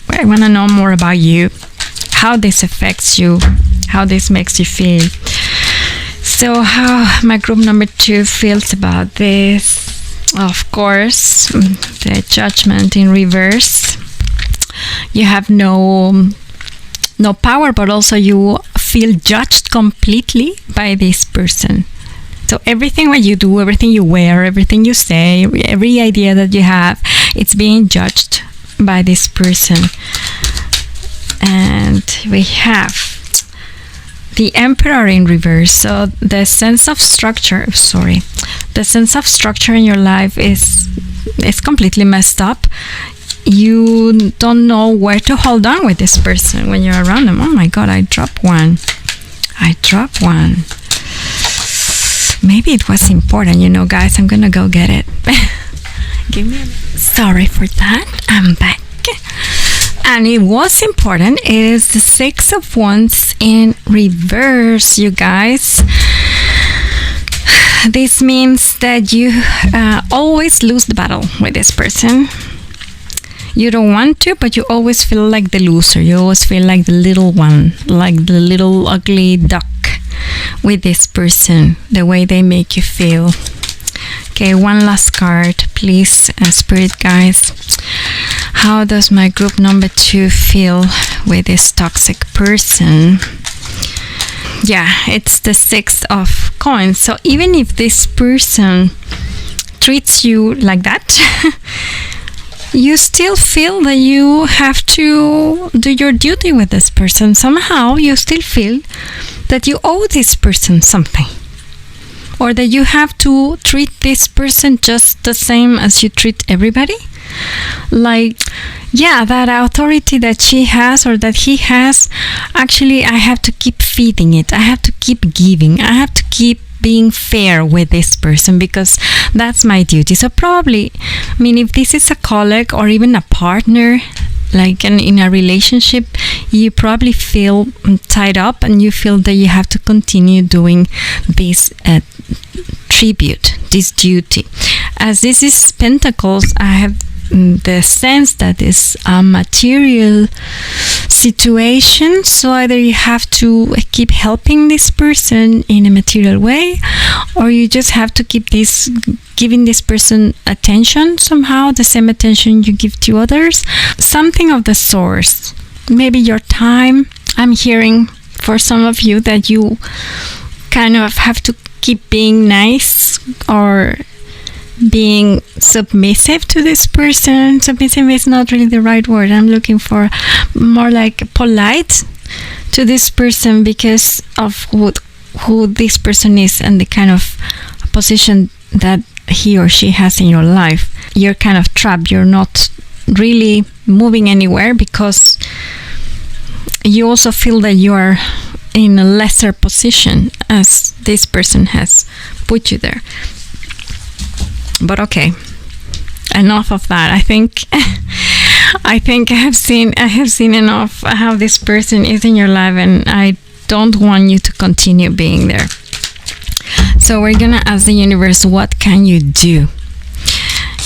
I want to know more about you, how this affects you, how this makes you feel. So how my group number 2 feels about this. Of course, the Judgment in reverse. You have no power, but also you feel judged completely by this person. So everything what you do, everything you wear, everything you say, every idea that you have, it's being judged by this person. And we have the Emperor in reverse. So the sense of structure in your life is completely messed up. You don't know where to hold on with this person when you're around them. Oh my God, I dropped one. Maybe it was important, guys. I'm gonna go get it. Give me a minute. Sorry for that. I'm back. And it was important. It is the 6 of Wands in reverse, you guys. This means that you always lose the battle with this person. You don't want to, but you always feel like the loser. You always feel like the little one, like the little ugly duck with this person, the way they make you feel. Okay, one last card, please, Spirit guides. How does my group number 2 feel with this toxic person? Yeah, it's the 6 of coins. So even if this person treats you like that, you still feel that you have to do your duty with this person. Somehow you still feel that you owe this person something, or that you have to treat this person just the same as you treat everybody. Like, yeah, that authority that she has or that he has, actually I have to keep feeding it. I have to keep giving. I have to keep being fair with this person, because that's my duty. So probably, if this is a colleague or even a partner, like in a relationship, you probably feel tied up, and you feel that you have to continue doing this tribute, this duty. As this is Pentacles, I have the sense that it's a material situation. So either you have to keep helping this person in a material way, or you just have to keep giving this person attention somehow, the same attention you give to others. Something of the source. Maybe your time. I'm hearing for some of you that you kind of have to keep being nice or being submissive to this person. Submissive is not really the right word. I'm looking for more like polite to this person because of who this person is and the kind of position that he or she has in your life. You're kind of trapped. You're not really moving anywhere because you also feel that you are in a lesser position as this person has put you there. But okay, enough of that. I think I think I have seen enough how this person is in your life, and I don't want you to continue being there. So we're gonna ask the universe, what can you do?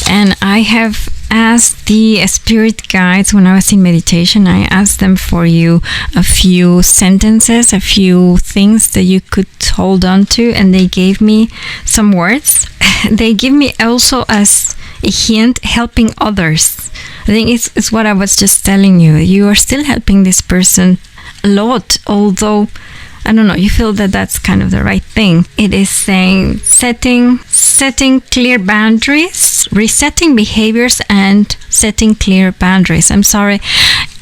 And I have asked the spirit guides when I was in meditation. I asked them for you a few sentences, a few things that you could hold on to, and they gave me some words. They give me also as a hint, helping others. I think it's what I was just telling you. You are still helping this person a lot, although I don't know, you feel that that's kind of the right thing. It is saying setting clear boundaries, resetting behaviors, and setting clear boundaries. I'm sorry,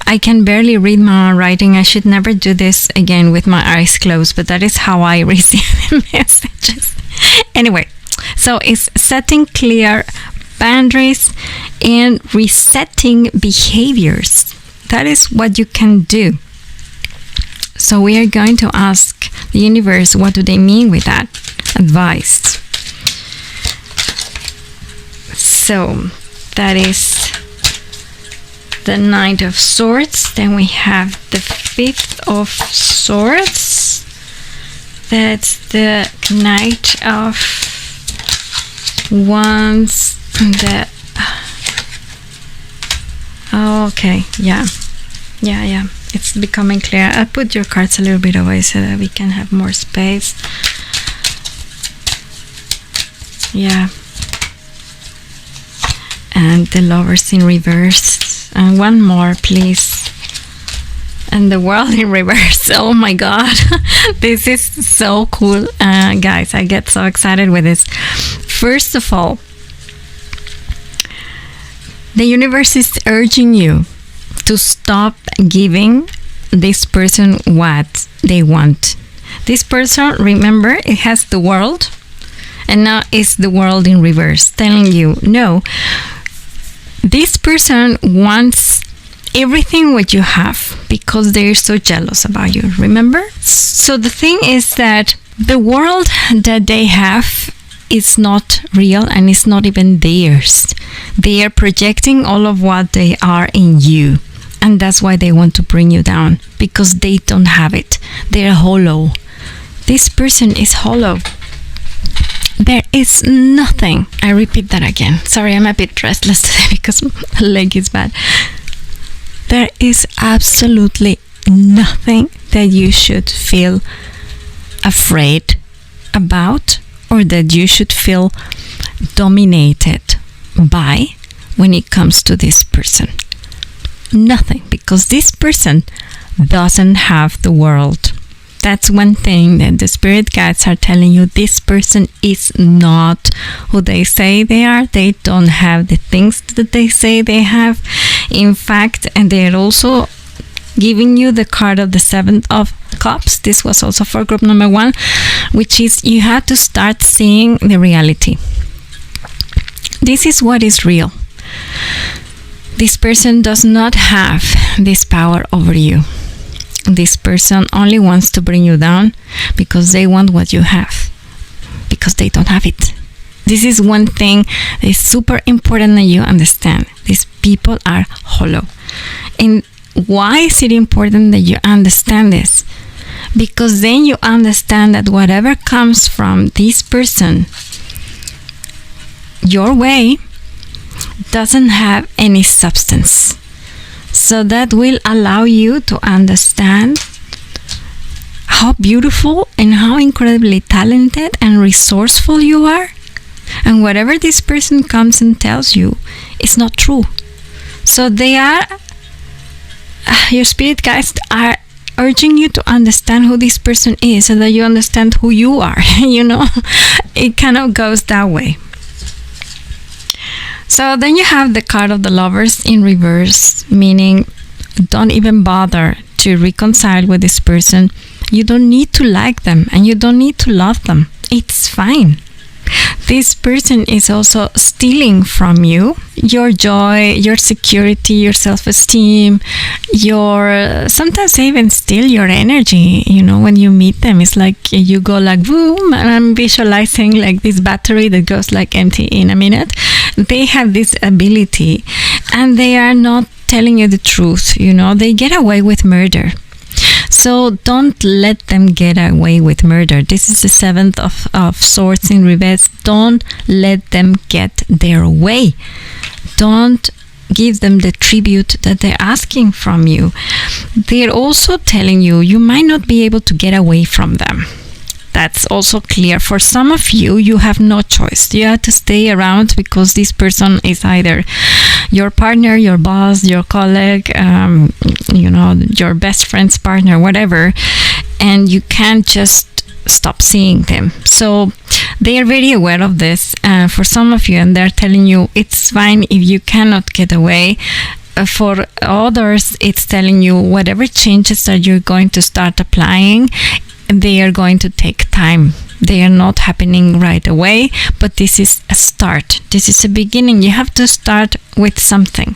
I can barely read my own writing. I should never do this again with my eyes closed, but that is how I receive the messages. Anyway, so it's setting clear boundaries and resetting behaviors. That is what you can do. So we are going to ask the universe, what do they mean with that advice? So that is the Knight of Swords. Then we have the Fifth of Swords. That's the Knight of Wands. Okay, yeah. It's becoming clear. I'll put your cards a little bit away so that we can have more space. Yeah. And the Lovers in reverse. And one more, please. And the World in reverse. Oh my God. This is so cool. Guys, I get so excited with this. First of all, the universe is urging you to stop giving this person what they want. This person, remember, it has the World, and now it's the World in reverse, telling you, no, this person wants everything what you have because they're so jealous about you, remember? So the thing is that the world that they have is not real, and it's not even theirs. They are projecting all of what they are in you. And that's why they want to bring you down, because they don't have it. They're hollow. This person is hollow. There is nothing. I repeat that again. Sorry, I'm a bit restless today because my leg is bad. There is absolutely nothing that you should feel afraid about, or that you should feel dominated by when it comes to this person. Nothing, because this person doesn't have the world. That's one thing that the spirit guides are telling you. This person is not who they say they are. They don't have the things that they say they have. In fact, and they're also giving you the card of the Seven of Cups. This was also for group number 1, which is you have to start seeing the reality. This is what is real. This person does not have this power over you. This person only wants to bring you down because they want what you have, because they don't have it. This is one thing that is super important that you understand. These people are hollow. And why is it important that you understand this? Because then you understand that whatever comes from this person your way doesn't have any substance. So that will allow you to understand how beautiful and how incredibly talented and resourceful you are. And whatever this person comes and tells you is not true. So they are, your spirit guides are urging you to understand who this person is, so that you understand who you are. You know, it kind of goes that way. So then you have the card of the Lovers in reverse, meaning don't even bother to reconcile with this person. You don't need to like them, and you don't need to love them. It's fine. This person is also stealing from you your joy, your security, your self-esteem, sometimes they even steal your energy. You know, when you meet them, it's like you go like boom, and I'm visualizing like this battery that goes like empty in a minute. They have this ability, and they are not telling you the truth. They get away with murder. So don't let them get away with murder. This is the seventh of swords in reverse. Don't let them get their way. Don't give them the tribute that they're asking from you. They're also telling you you might not be able to get away from them. That's also clear. For some of you, you have no choice. You have to stay around because this person is either your partner, your boss, your colleague, your best friend's partner, whatever, and you can't just stop seeing them. So they are very aware of this for some of you, and they're telling you it's fine if you cannot get away. For others, it's telling you whatever changes that you're going to start applying, they are going to take time. They are not happening right away, but this is a start. This is a beginning. You have to start with something.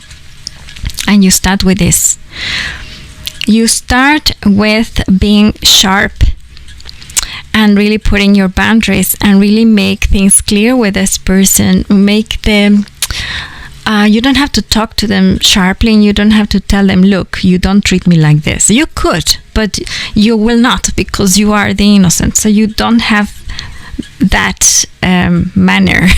And you start with this. You start with being sharp and really putting your boundaries and really make things clear with this person. Make them... you don't have to talk to them sharply, and you don't have to tell them, look, you don't treat me like this. You could, but you will not, because you are the innocent. So you don't have that manner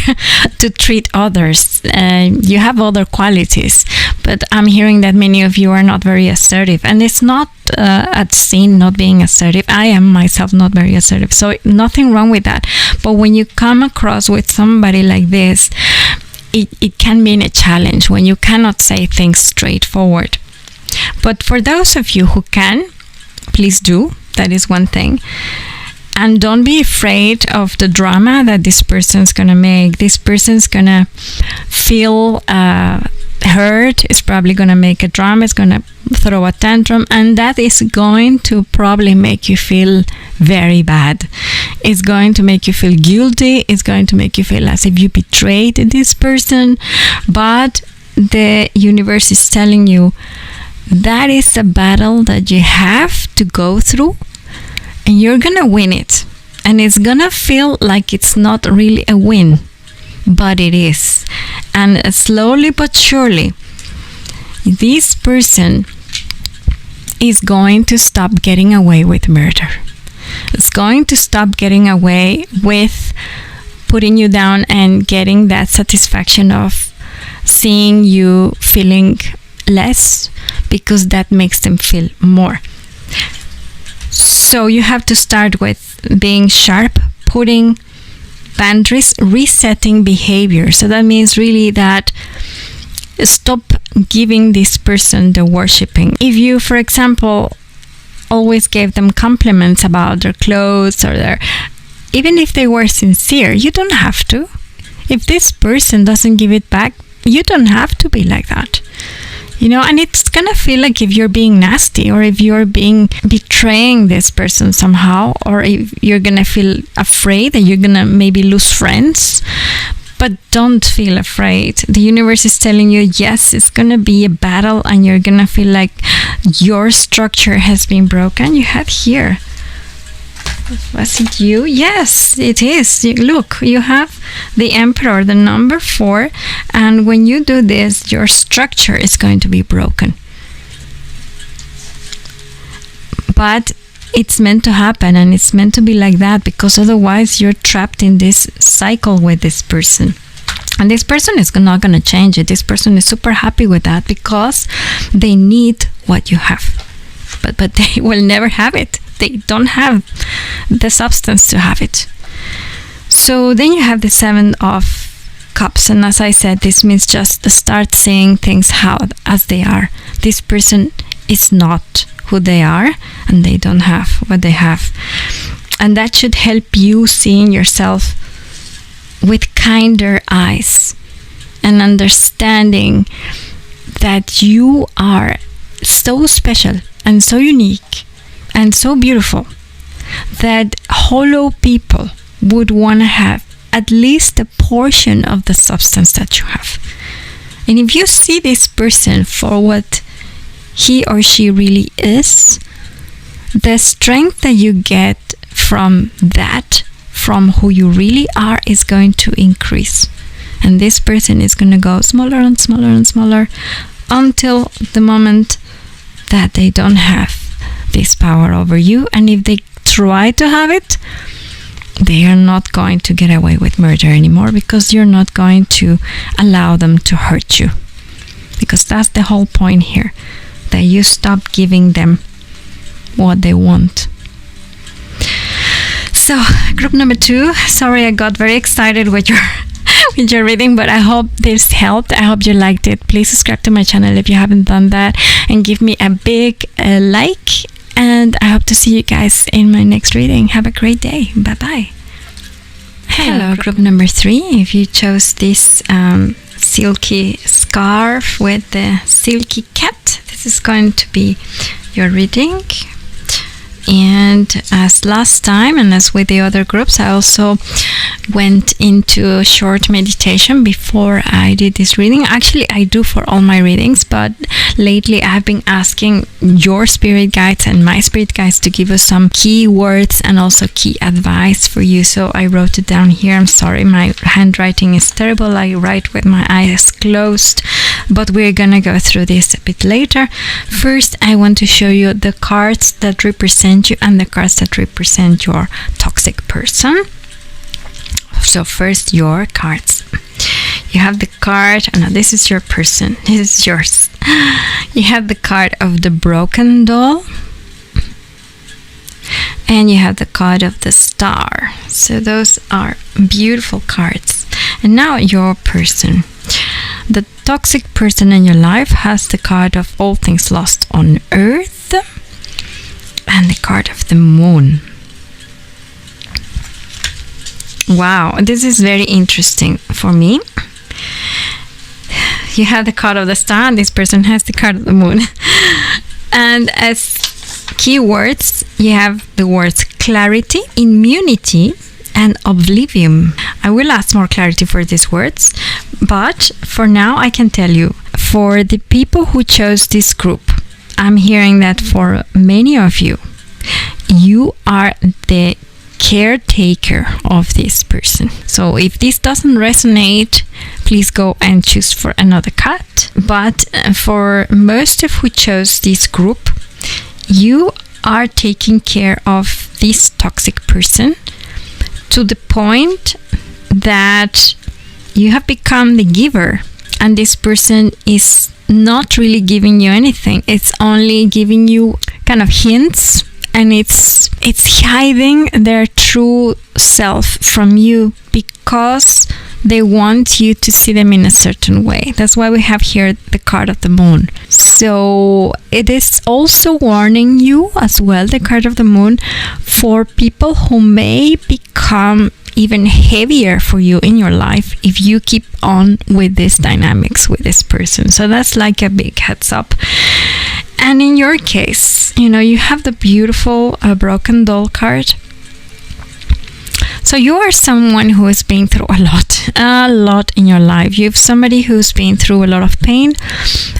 to treat others. You have other qualities, but I'm hearing that many of you are not very assertive, and it's not a sin not being assertive. I am myself not very assertive, so nothing wrong with that. But when you come across with somebody like this, it can be a challenge when you cannot say things straightforward. But for those of you who can, please do. That is one thing. And don't be afraid of the drama that this person's going to make. This person's going to feel hurt. It's probably going to make a drama. It's going to throw a tantrum. And that is going to probably make you feel very bad. It's going to make you feel guilty. It's going to make you feel as if you betrayed this person. But the universe is telling you that is a battle that you have to go through. And you're going to win it. And it's going to feel like it's not really a win. But it is. And slowly but surely, this person is going to stop getting away with murder. It's going to stop getting away with putting you down and getting that satisfaction of seeing you feeling less, because that makes them feel more. So you have to start with being sharp, putting boundaries, resetting behavior. So that means really that stop giving this person the worshipping. If you, for example, always gave them compliments about their clothes or even if they were sincere, you don't have to. If this person doesn't give it back, you don't have to be like that. And it's gonna feel like if you're being nasty, or if you're betraying this person somehow, or if you're gonna feel afraid that you're gonna maybe lose friends. But don't feel afraid. The universe is telling you, yes, it's gonna be a battle, and you're gonna feel like your structure has been broken. You have here. Was it you? Yes, it is. Look, you have the Emperor, the number 4, and when you do this, your structure is going to be broken. But it's meant to happen, and it's meant to be like that, because otherwise you're trapped in this cycle with this person. And this person is not going to change it. This person is super happy with that because they need what you have. But they will never have it. They don't have the substance to have it. So then you have the 7 of Cups. And as I said, this means just start saying things as they are. This person is not who they are, and they don't have what they have. And that should help you seeing yourself with kinder eyes and understanding that you are so special and so unique and so beautiful that hollow people would want to have at least a portion of the substance that you have. And if you see this person for what he or she really is, the strength that you get from that, from who you really are, is going to increase. And this person is going to go smaller and smaller and smaller until the moment that they don't have this power over you. And if they try to have it, they are not going to get away with murder anymore, because you're not going to allow them to hurt you. Because that's the whole point here, that you stop giving them what they want. So, group number 2. Sorry, I got very excited with your reading, but I hope this helped. I hope you liked it. Please subscribe to my channel if you haven't done that, and give me a big like. And I hope to see you guys in my next reading. Have a great day. Bye-bye. Hello, group number 3. If you chose this silky scarf with the silky cat, this is going to be your reading. And as last time, and as with the other groups, I also went into a short meditation before I did this reading. Actually, I do for all my readings, but lately I've been asking your spirit guides and my spirit guides to give us some key words and also key advice for you. So I wrote it down here. I'm sorry, my handwriting is terrible. I write with my eyes closed, but we're gonna go through this a bit later. First, I want to show you the cards that represent you and the cards that represent your toxic person. So first, your cards. You have the card, no, this is your person, this is yours. You have the card of the broken doll, and you have the card of the star. So those are beautiful cards. And now your person. The toxic person in your life has the card of all things lost on earth and the card of the moon. Wow, this is very interesting for me. You have the card of the star, and this person has the card of the moon. And as keywords, you have the words clarity, immunity, and oblivion. I will ask more clarity for these words, but for now I can tell you, for the people who chose this group, I'm hearing that for many of you, you are the caretaker of this person. So if this doesn't resonate, please go and choose for another card. But for most of who chose this group, you are taking care of this toxic person to the point that you have become the giver, and this person is not really giving you anything. It's only giving you kind of hints, and it's hiding their true self from you because they want you to see them in a certain way. That's why we have here the card of the moon. So it is also warning you as well, the card of the moon, for people who may become even heavier for you in your life if you keep on with this dynamics with this person. So that's like a big heads up. And in your case, you have the beautiful broken doll card. So you are someone who has been through a lot in your life. You're somebody who's been through a lot of pain,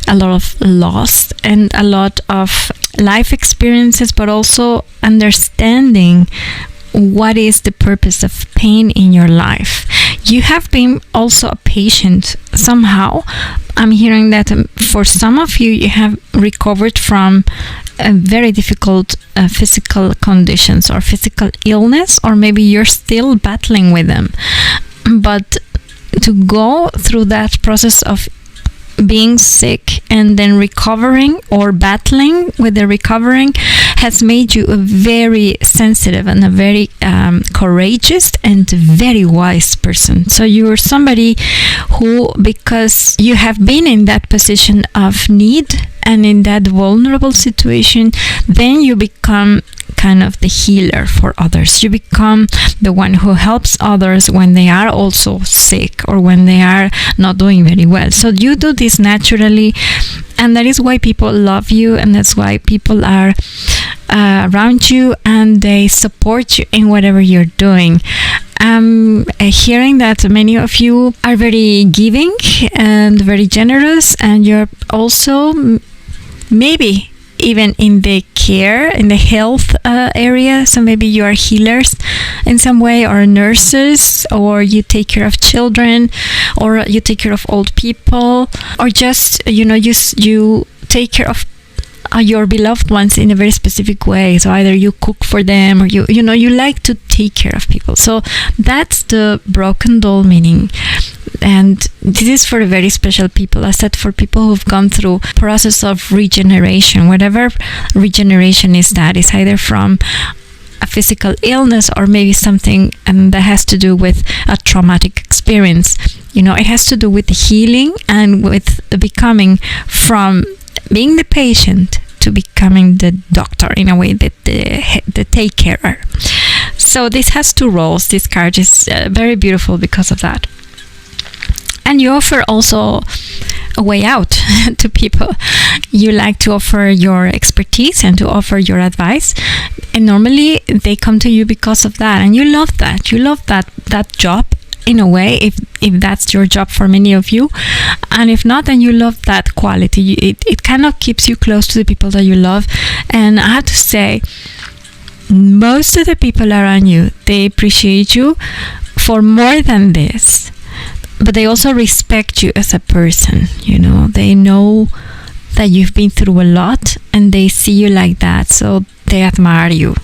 a lot of loss, and a lot of life experiences, but also understanding what is the purpose of pain in your life. You have been also a patient somehow. I'm hearing that for some of you, you have recovered from very difficult physical conditions or physical illness, or maybe you're still battling with them. But to go through that process of being sick and then recovering or battling with the recovering has made you a very sensitive and a very courageous and very wise person. So you are somebody who, because you have been in that position of need and in that vulnerable situation, then you become kind of the healer for others. You become the one who helps others when they are also sick or when they are not doing very well. So you do this naturally, and that is why people love you, and that's why people are around you and they support you in whatever you're doing. I'm hearing that many of you are very giving and very generous, and you're also maybe even in the care in the health area. So maybe you are healers in some way, or nurses, or you take care of children, or you take care of old people, or just you take care of your beloved ones in a very specific way. So either you cook for them, or you like to take care of people. So that's the broken doll meaning. And this is for very special people. I said, for people who've gone through process of regeneration, whatever regeneration is, that is either from a physical illness or maybe something that has to do with a traumatic experience. It has to do with the healing and with becoming from being the patient to becoming the doctor, in a way, that the take carer. So this has two roles. This card is very beautiful because of that. And you offer also a way out to people. You like to offer your expertise and to offer your advice. And normally they come to you because of that. And you love that. You love that job, in a way, if that's your job for many of you. And if not, then you love that quality. It kind of keeps you close to the people that you love. And I have to say, most of the people around you, they appreciate you for more than this. But they also respect you as a person. They know that you've been through a lot, and they see you like that, so they admire you.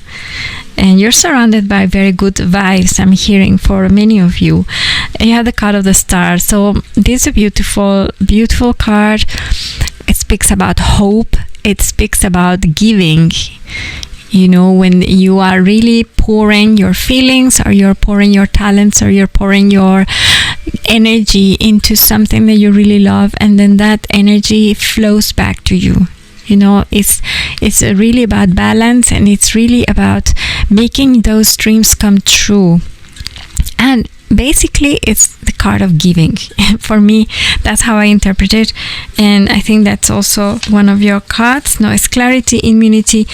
And you're surrounded by very good vibes, I'm hearing, for many of you. And you have the card of the star. So this is a beautiful, beautiful card. It speaks about hope. It speaks about giving. When you are really pouring your feelings, or you're pouring your talents, or you're pouring your energy into something that you really love, and then that energy flows back to you. It's really about balance, and it's really about making those dreams come true. And basically, it's the card of giving. For me, that's how I interpret it. And I think that's also one of your cards. No, it's clarity, immunity.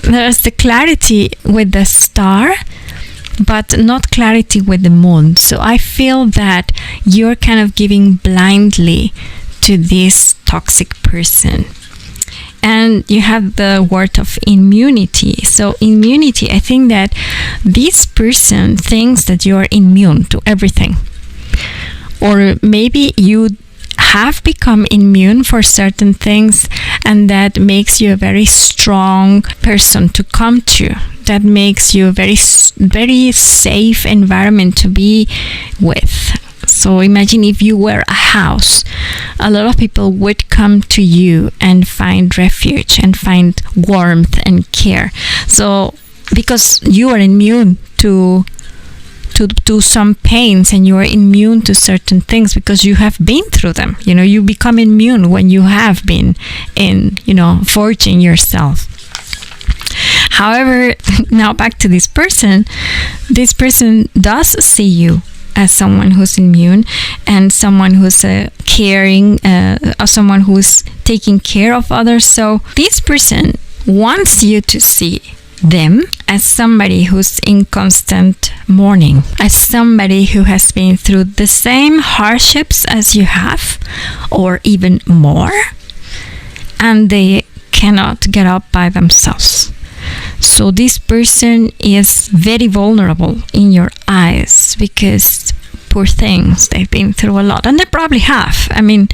There's the clarity with the star, but not clarity with the moon. So I feel that you're kind of giving blindly to this toxic person. And you have the word of immunity. So immunity, I think that this person thinks that you are immune to everything. Or maybe you have become immune for certain things, and that makes you a very strong person to come to. That makes you a very, very safe environment to be with. So imagine if you were a house, a lot of people would come to you and find refuge and find warmth and care. So because you are immune to some pains, and you are immune to certain things because you have been through them. You become immune when you have been in, forging yourself. However, now back to this person. This person does see you as someone who's immune, and someone who's caring, or someone who's taking care of others. So this person wants you to see them as somebody who's in constant mourning, as somebody who has been through the same hardships as you have, or even more, and they cannot get up by themselves. So this person is very vulnerable in your eyes, because poor things, they've been through a lot, and they probably have. I mean,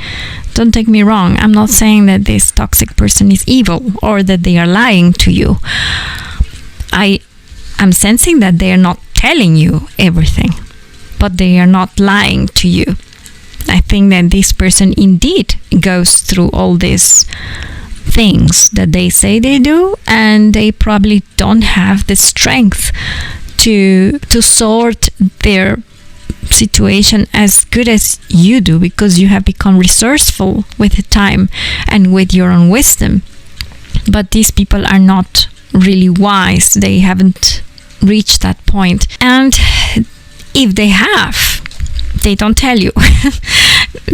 don't take me wrong, I'm not saying that this toxic person is evil or that they are lying to you. I'm sensing that they are not telling you everything, but they are not lying to you. I think that this person indeed goes through all these things that they say they do, and they probably don't have the strength to sort their situation as good as you do, because you have become resourceful with the time and with your own wisdom. But these people are not really wise. They haven't reached that point. And if they have, they don't tell you.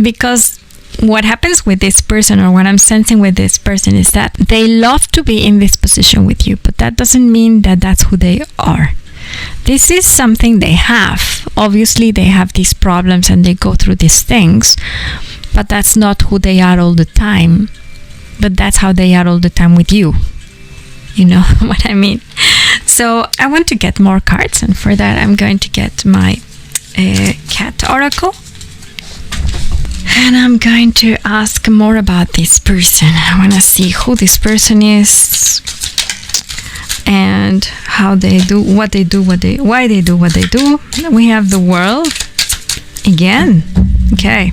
Because what happens with this person, or what I'm sensing with this person, is that they love to be in this position with you, but that doesn't mean that that's who they are. This is something they have. Obviously, they have these problems and they go through these things, but that's not who they are all the time. But that's how they are all the time with you. You know what I mean? So I want to get more cards, and for that I'm going to get my cat oracle. And I'm going to ask more about this person. I want to see who this person is and how they do, why they do what they do. We have the world again. Okay.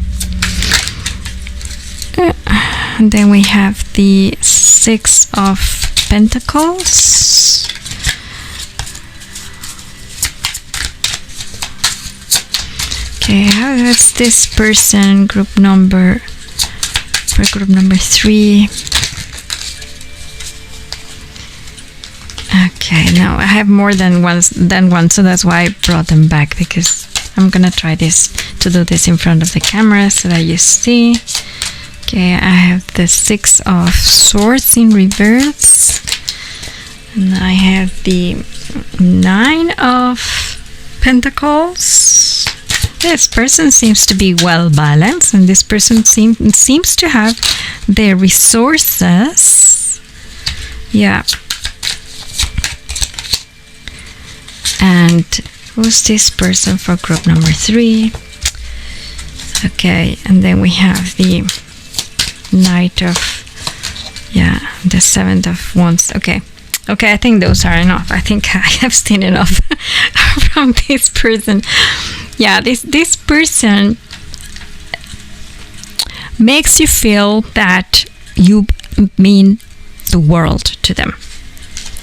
And then we have the Six of Pentacles. Okay, how is this person for group number 3? Okay, now I have more than one, so that's why I brought them back, because I'm gonna try to do this in front of the camera so that you see. Okay, I have the Six of Swords in reverse, and I have the Nine of Pentacles. This person seems to be well balanced, and this person seems to have the resources. Yeah. And who's this person for group number 3? Okay, and then we have the Knight of, the 7th of Wands. Okay, I think those are enough. I think I have seen enough from this person. Yeah, this person makes you feel that you mean the world to them.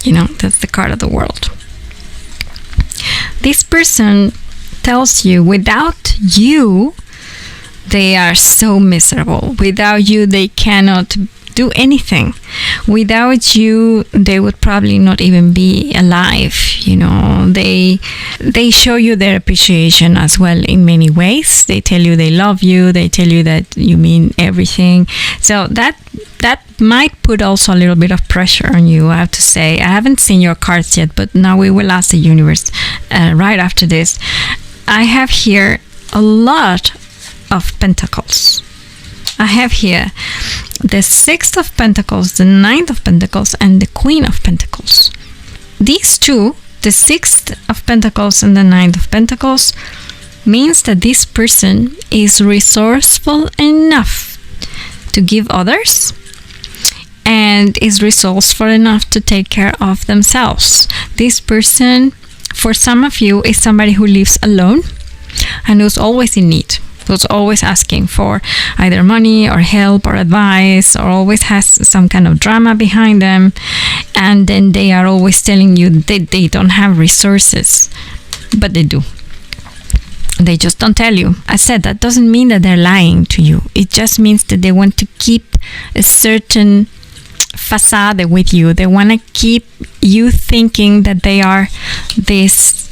You know, that's the card of the world. This person tells you without you, they are so miserable. Without you, they cannot do anything. Without you, they would probably not even be alive. You know, they show you their appreciation as well in many ways. They tell you they love you. They tell you that you mean everything. So that might put also a little bit of pressure on you, I have to say. I haven't seen your cards yet, but now we will ask the universe right after this. I have here a lot of pentacles. I have here the 6th of Pentacles, the 9th of Pentacles, and the Queen of Pentacles. These two, the 6th of Pentacles and the 9th of Pentacles, means that this person is resourceful enough to give others and is resourceful enough to take care of themselves. This person, for some of you, is somebody who lives alone and who's always in need, who's always asking for either money or help or advice, or always has some kind of drama behind them, and then they are always telling you that they don't have resources, but they do. They just don't tell you. I said that doesn't mean that they're lying to you. It just means that they want to keep a certain facade with you. They want to keep you thinking that they are this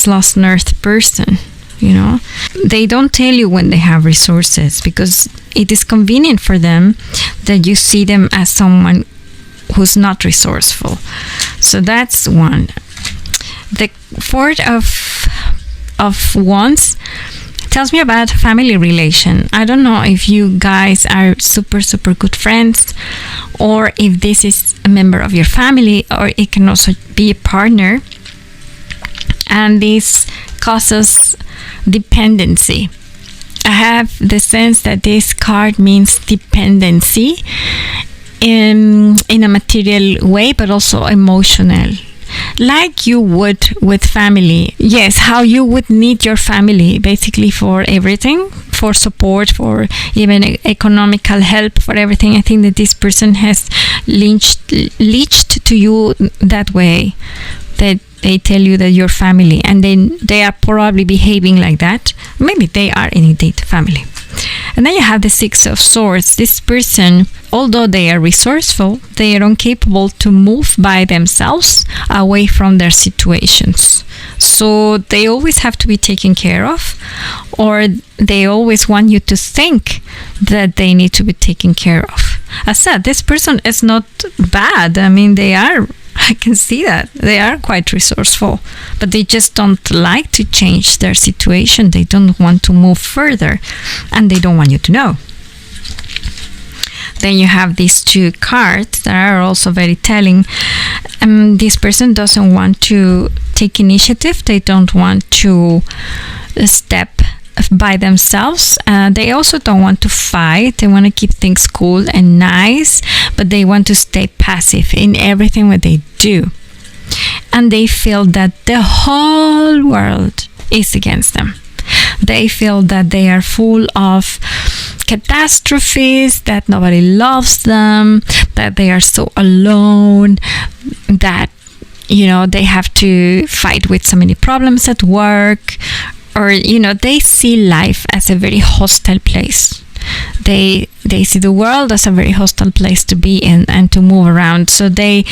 lost on earth person. You know, they don't tell you when they have resources because it is convenient for them that you see them as someone who's not resourceful. So that's one. The 4th of Wands tells me about family relation. I don't know if you guys are super good friends, or if this is a member of your family, or it can also be a partner, and this causes dependency. I have the sense that this card means dependency in a material way, but also emotional. Like you would with family. Yes, how you would need your family basically for everything, for support, for even economical help, for everything. I think that this person has leached to you that way, that they tell you that you're family, and then they are probably behaving like that. Maybe they are indeed family. And then you have the 6 of Swords. This person, although they are resourceful, they are incapable to move by themselves away from their situations. So they always have to be taken care of, or they always want you to think that they need to be taken care of. As said, this person is not bad. I mean, I can see that they are quite resourceful, but they just don't like to change their situation. They don't want to move further, and they don't want you to know. Then you have these 2 cards that are also very telling. This person doesn't want to take initiative. They don't want to step by themselves. They also don't want to fight. They want to keep things cool and nice, but they want to stay passive in everything what they do. And they feel that the whole world is against them. They feel that they are full of catastrophes, that nobody loves them, that they are so alone, that, you know, they have to fight with so many problems at work, or, you know, they see life as a very hostile place. They see the world as a very hostile place to be in and to move around. So they're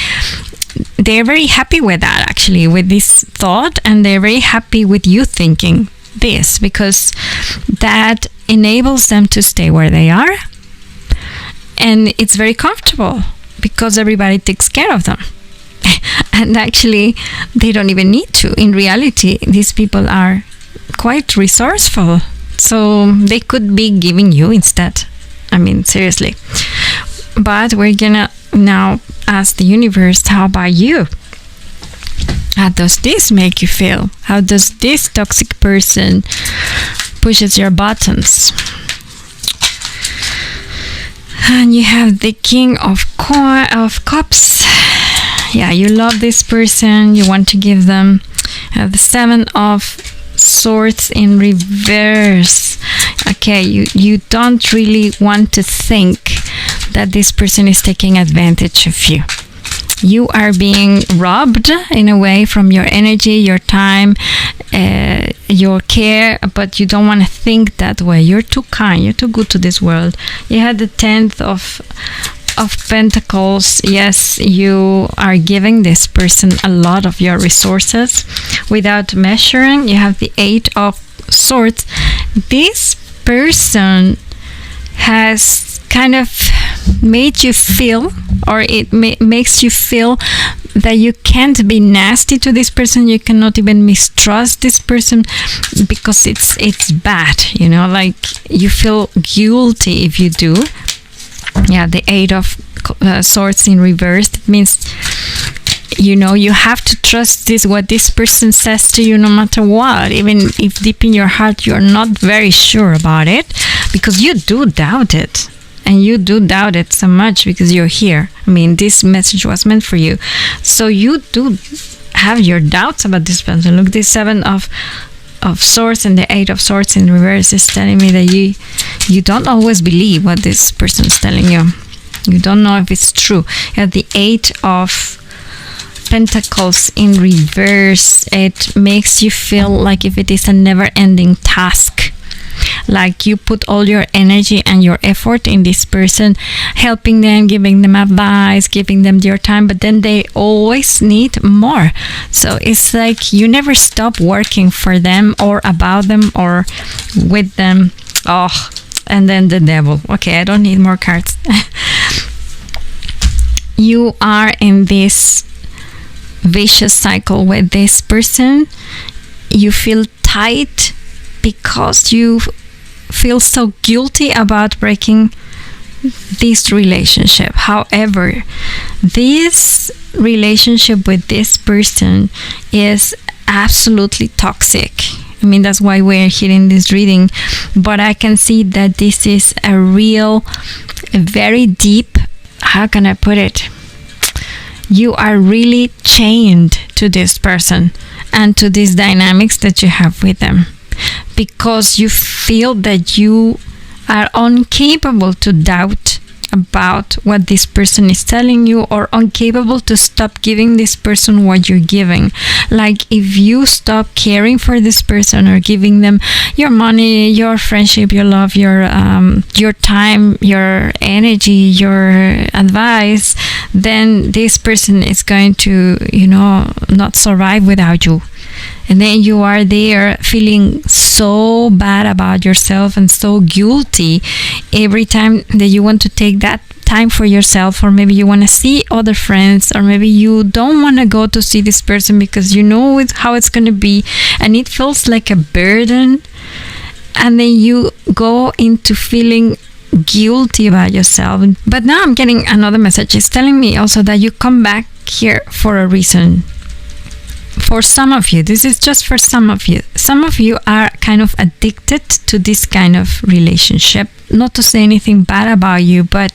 very happy with that, actually, with this thought, and they're very happy with you thinking this, because that enables them to stay where they are, and it's very comfortable because everybody takes care of them. And actually, they don't even need to. In reality, these people are quite resourceful, so they could be giving you instead. I mean, seriously. But we're gonna now ask the universe, how about you? How does this make you feel? How does this toxic person pushes your buttons? And you have the King of Cups. Yeah, you love this person. You want to give them the 7 of Swords in reverse. Okay, you don't really want to think that this person is taking advantage of you. You are being robbed in a way from your energy, your time, your care, but you don't want to think that way. You're too kind. You're too good to this world. You had the 10th of Pentacles. Yes, you are giving this person a lot of your resources without measuring. You have the 8 of Swords. This person has kind of made you feel, or it makes you feel that you can't be nasty to this person. You cannot even mistrust this person because it's bad, you know, like you feel guilty if you do. Yeah, the 8 of Swords in reverse. It means, you know, you have to trust what this person says to you no matter what, even if deep in your heart you're not very sure about it, because you do doubt it. And you do doubt it so much because you're here. I mean, this message was meant for you. So you do have your doubts about this person. Look, this 7 of Swords and the 8 of Swords in reverse is telling me that you don't always believe what this person is telling you. You don't know if it's true. You have the 8 of Pentacles in reverse. It makes you feel like if it is a never-ending task. Like you put all your energy and your effort in this person, helping them, giving them advice, giving them your time, but then they always need more. So it's like you never stop working for them or about them or with them. Oh, and then the Devil. Okay, I don't need more cards. You are in this vicious cycle with this person. You feel tight because you feel so guilty about breaking this relationship. However, this relationship with this person is absolutely toxic. I mean, that's why we're here in this reading. But I can see that this is a very deep, how can I put it? You are really chained to this person and to these dynamics that you have with them, because you feel that you are incapable to doubt about what this person is telling you, or incapable to stop giving this person what you're giving. Like if you stop caring for this person or giving them your money, your friendship, your love, your time, your energy, your advice, then this person is going to, you know, not survive without you. And then you are there feeling so bad about yourself and so guilty every time that you want to take that time for yourself, or maybe you want to see other friends, or maybe you don't want to go to see this person because you know how it's going to be, and it feels like a burden. And then you go into feeling guilty about yourself. But now I'm getting another message. It's telling me also that you come back here for a reason. For some of you, this is just for some of you. Some of you are kind of addicted to this kind of relationship. Not to say anything bad about you, but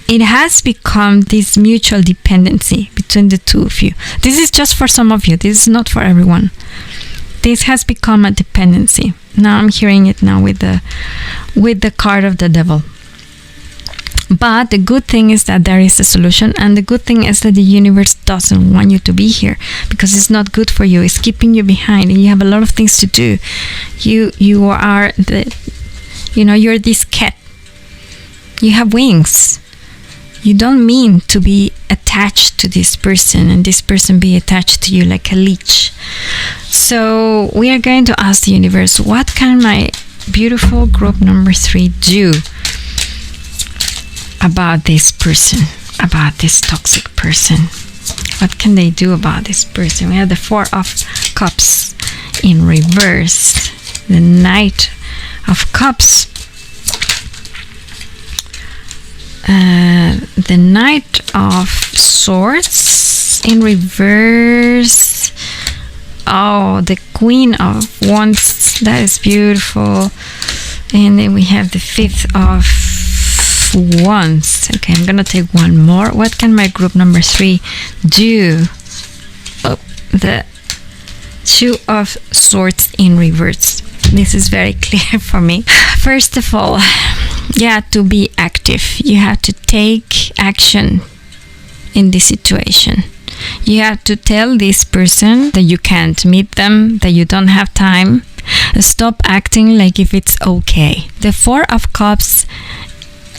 it has become this mutual dependency between the two of you. This is just for some of you. This is not for everyone. This has become a dependency. Now I'm hearing it now with the card of the devil. But the good thing is that there is a solution, and the good thing is that the universe doesn't want you to be here because it's not good for you. It's keeping you behind, and you have a lot of things to do. You are you're this cat. You have wings. You don't mean to be attached to this person and this person be attached to you like a leech. So we are going to ask the universe, what can my beautiful group number 3 do about this person, about this toxic person? What can they do about this person? We have the 4 of Cups in reverse, the Knight of Cups, the Knight of Swords in reverse. Oh, the Queen of Wands. That is beautiful. And then we have the 5th of Wands. Okay, I'm gonna take one more. What can my group number 3 do? Oh, the 2 of Swords in reverse. This is very clear for me. First of all, to be active. You have to take action in this situation. You have to tell this person that you can't meet them, that you don't have time. Stop acting like if it's okay. The 4 of Cups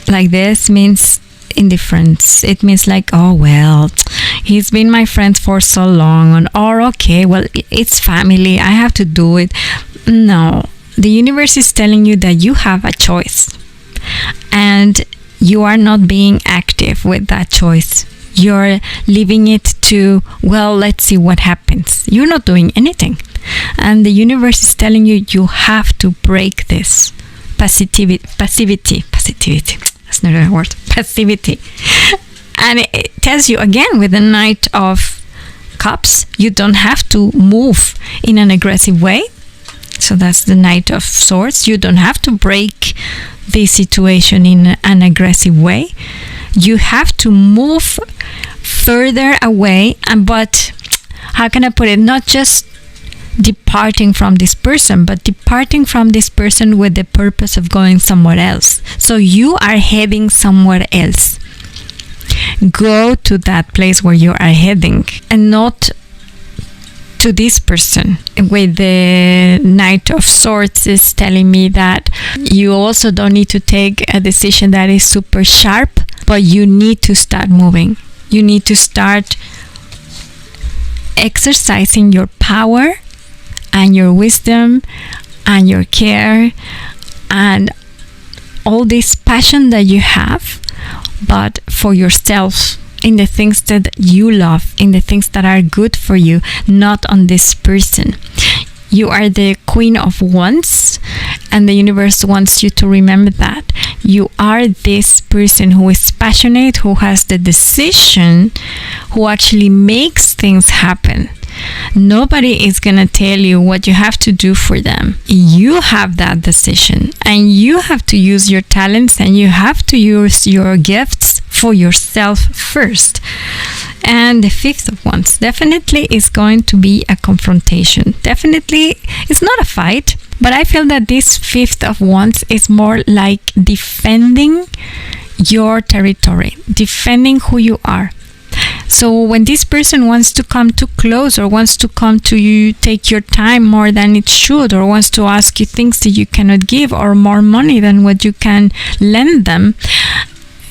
like this means indifference. It means like, oh well, he's been my friend for so long, or okay, well, it's family, I have to do it. No, the universe is telling you that you have a choice, and you are not being active with that choice. You're leaving it to, well, let's see what happens. You're not doing anything, and the universe is telling you you have to break this passivity. That's not a word. Passivity. And it tells you again with the Knight of Cups, you don't have to move in an aggressive way. So that's the Knight of Swords. You don't have to break the situation in an aggressive way. You have to move further away, but how can I put it? Not just departing from this person, but departing from this person with the purpose of going somewhere else. So you are heading somewhere else. Go to that place where you are heading, and not to this person. With the Knight of Swords is telling me that you also don't need to take a decision that is super sharp, but you need to start moving. You need to start exercising your power and your wisdom and your care and all this passion that you have, but for yourself, in the things that you love, in the things that are good for you, not on this person. You are the Queen of Wands, and the universe wants you to remember that. You are this person who is passionate, who has the decision, who actually makes things happen. Nobody is going to tell you what you have to do for them. You have that decision, and you have to use your talents, and you have to use your gifts for yourself first. And the 5th of Wands definitely is going to be a confrontation. Definitely, it's not a fight, but I feel that this 5th of Wands is more like defending your territory, defending who you are. So when this person wants to come too close, or wants to come to you, take your time more than it should, or wants to ask you things that you cannot give, or more money than what you can lend them,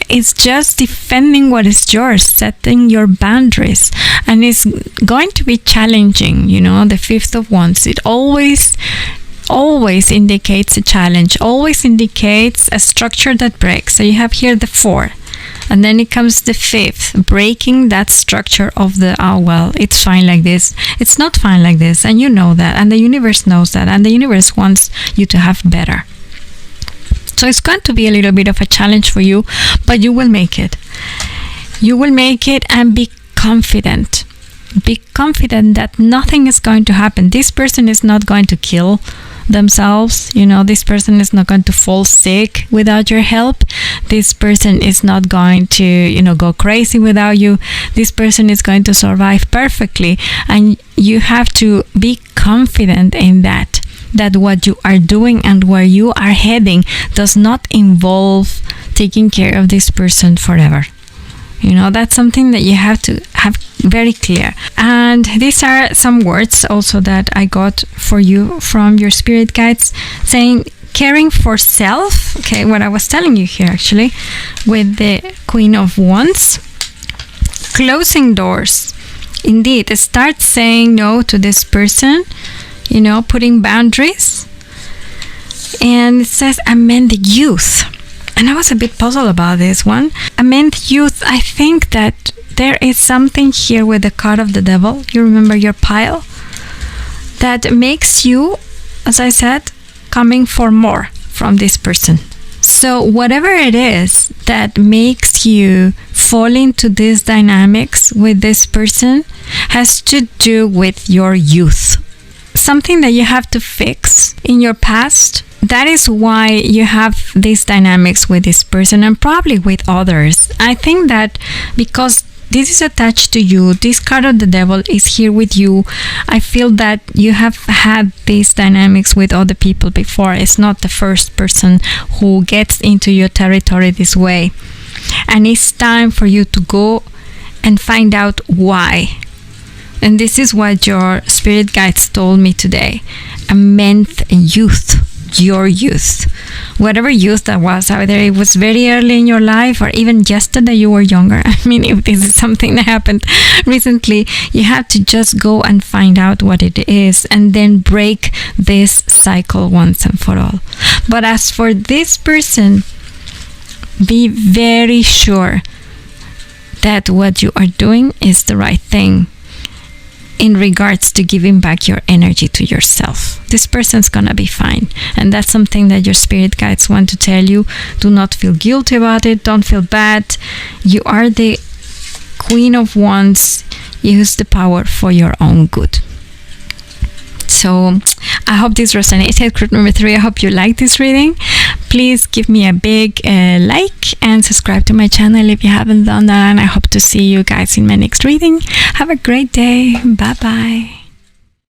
it's just defending what is yours, setting your boundaries. And it's going to be challenging, the 5th of Wands. It always indicates a challenge, always indicates a structure that breaks. So you have here the 4. And then it comes the 5th, breaking that structure of the, oh well, it's fine like this. It's not fine like this, and you know that, and the universe knows that, and the universe wants you to have better. So it's going to be a little bit of a challenge for you, but you will make it. You will make it, and be confident. Be confident that nothing is going to happen. This person is not going to kill themselves. This person is not going to fall sick without your help. This person is not going to go crazy without you. This person is going to survive perfectly, and you have to be confident in that what you are doing and where you are heading does not involve taking care of this person forever. That's something that you have to have very clear. And these are some words also that I got for you from your spirit guides, saying caring for self. Okay, what I was telling you here actually with the Queen of Wands. Closing doors. Indeed, start saying no to this person, putting boundaries. And it says amend the youth. And I was a bit puzzled about this one. Amend youth. I think that there is something here with the card of the devil. You remember your pile? That makes you, as I said, coming for more from this person. So whatever it is that makes you fall into these dynamics with this person has to do with your youth. Something that you have to fix in your past. That is why you have these dynamics with this person and probably with others. I think that because this is attached to you, this card of the devil is here with you, I feel that you have had these dynamics with other people before. It's not the first person who gets into your territory this way. And it's time for you to go and find out why. And this is what your spirit guides told me today. Amend youth. Your youth, whatever youth that was, either it was very early in your life or even yesterday you were younger. I mean, if this is something that happened recently, you have to just go and find out what it is and then break this cycle once and for all. But as for this person, be very sure that what you are doing is the right thing in regards to giving back your energy to yourself. This person's gonna be fine. And that's something that your spirit guides want to tell you. Do not feel guilty about it. Don't feel bad. You are the Queen of Wands. Use the power for your own good. So I hope this resonated. Group number 3, I hope you like this reading. Please give me a big like and subscribe to my channel if you haven't done that. And I hope to see you guys in my next reading. Have a great day. Bye bye.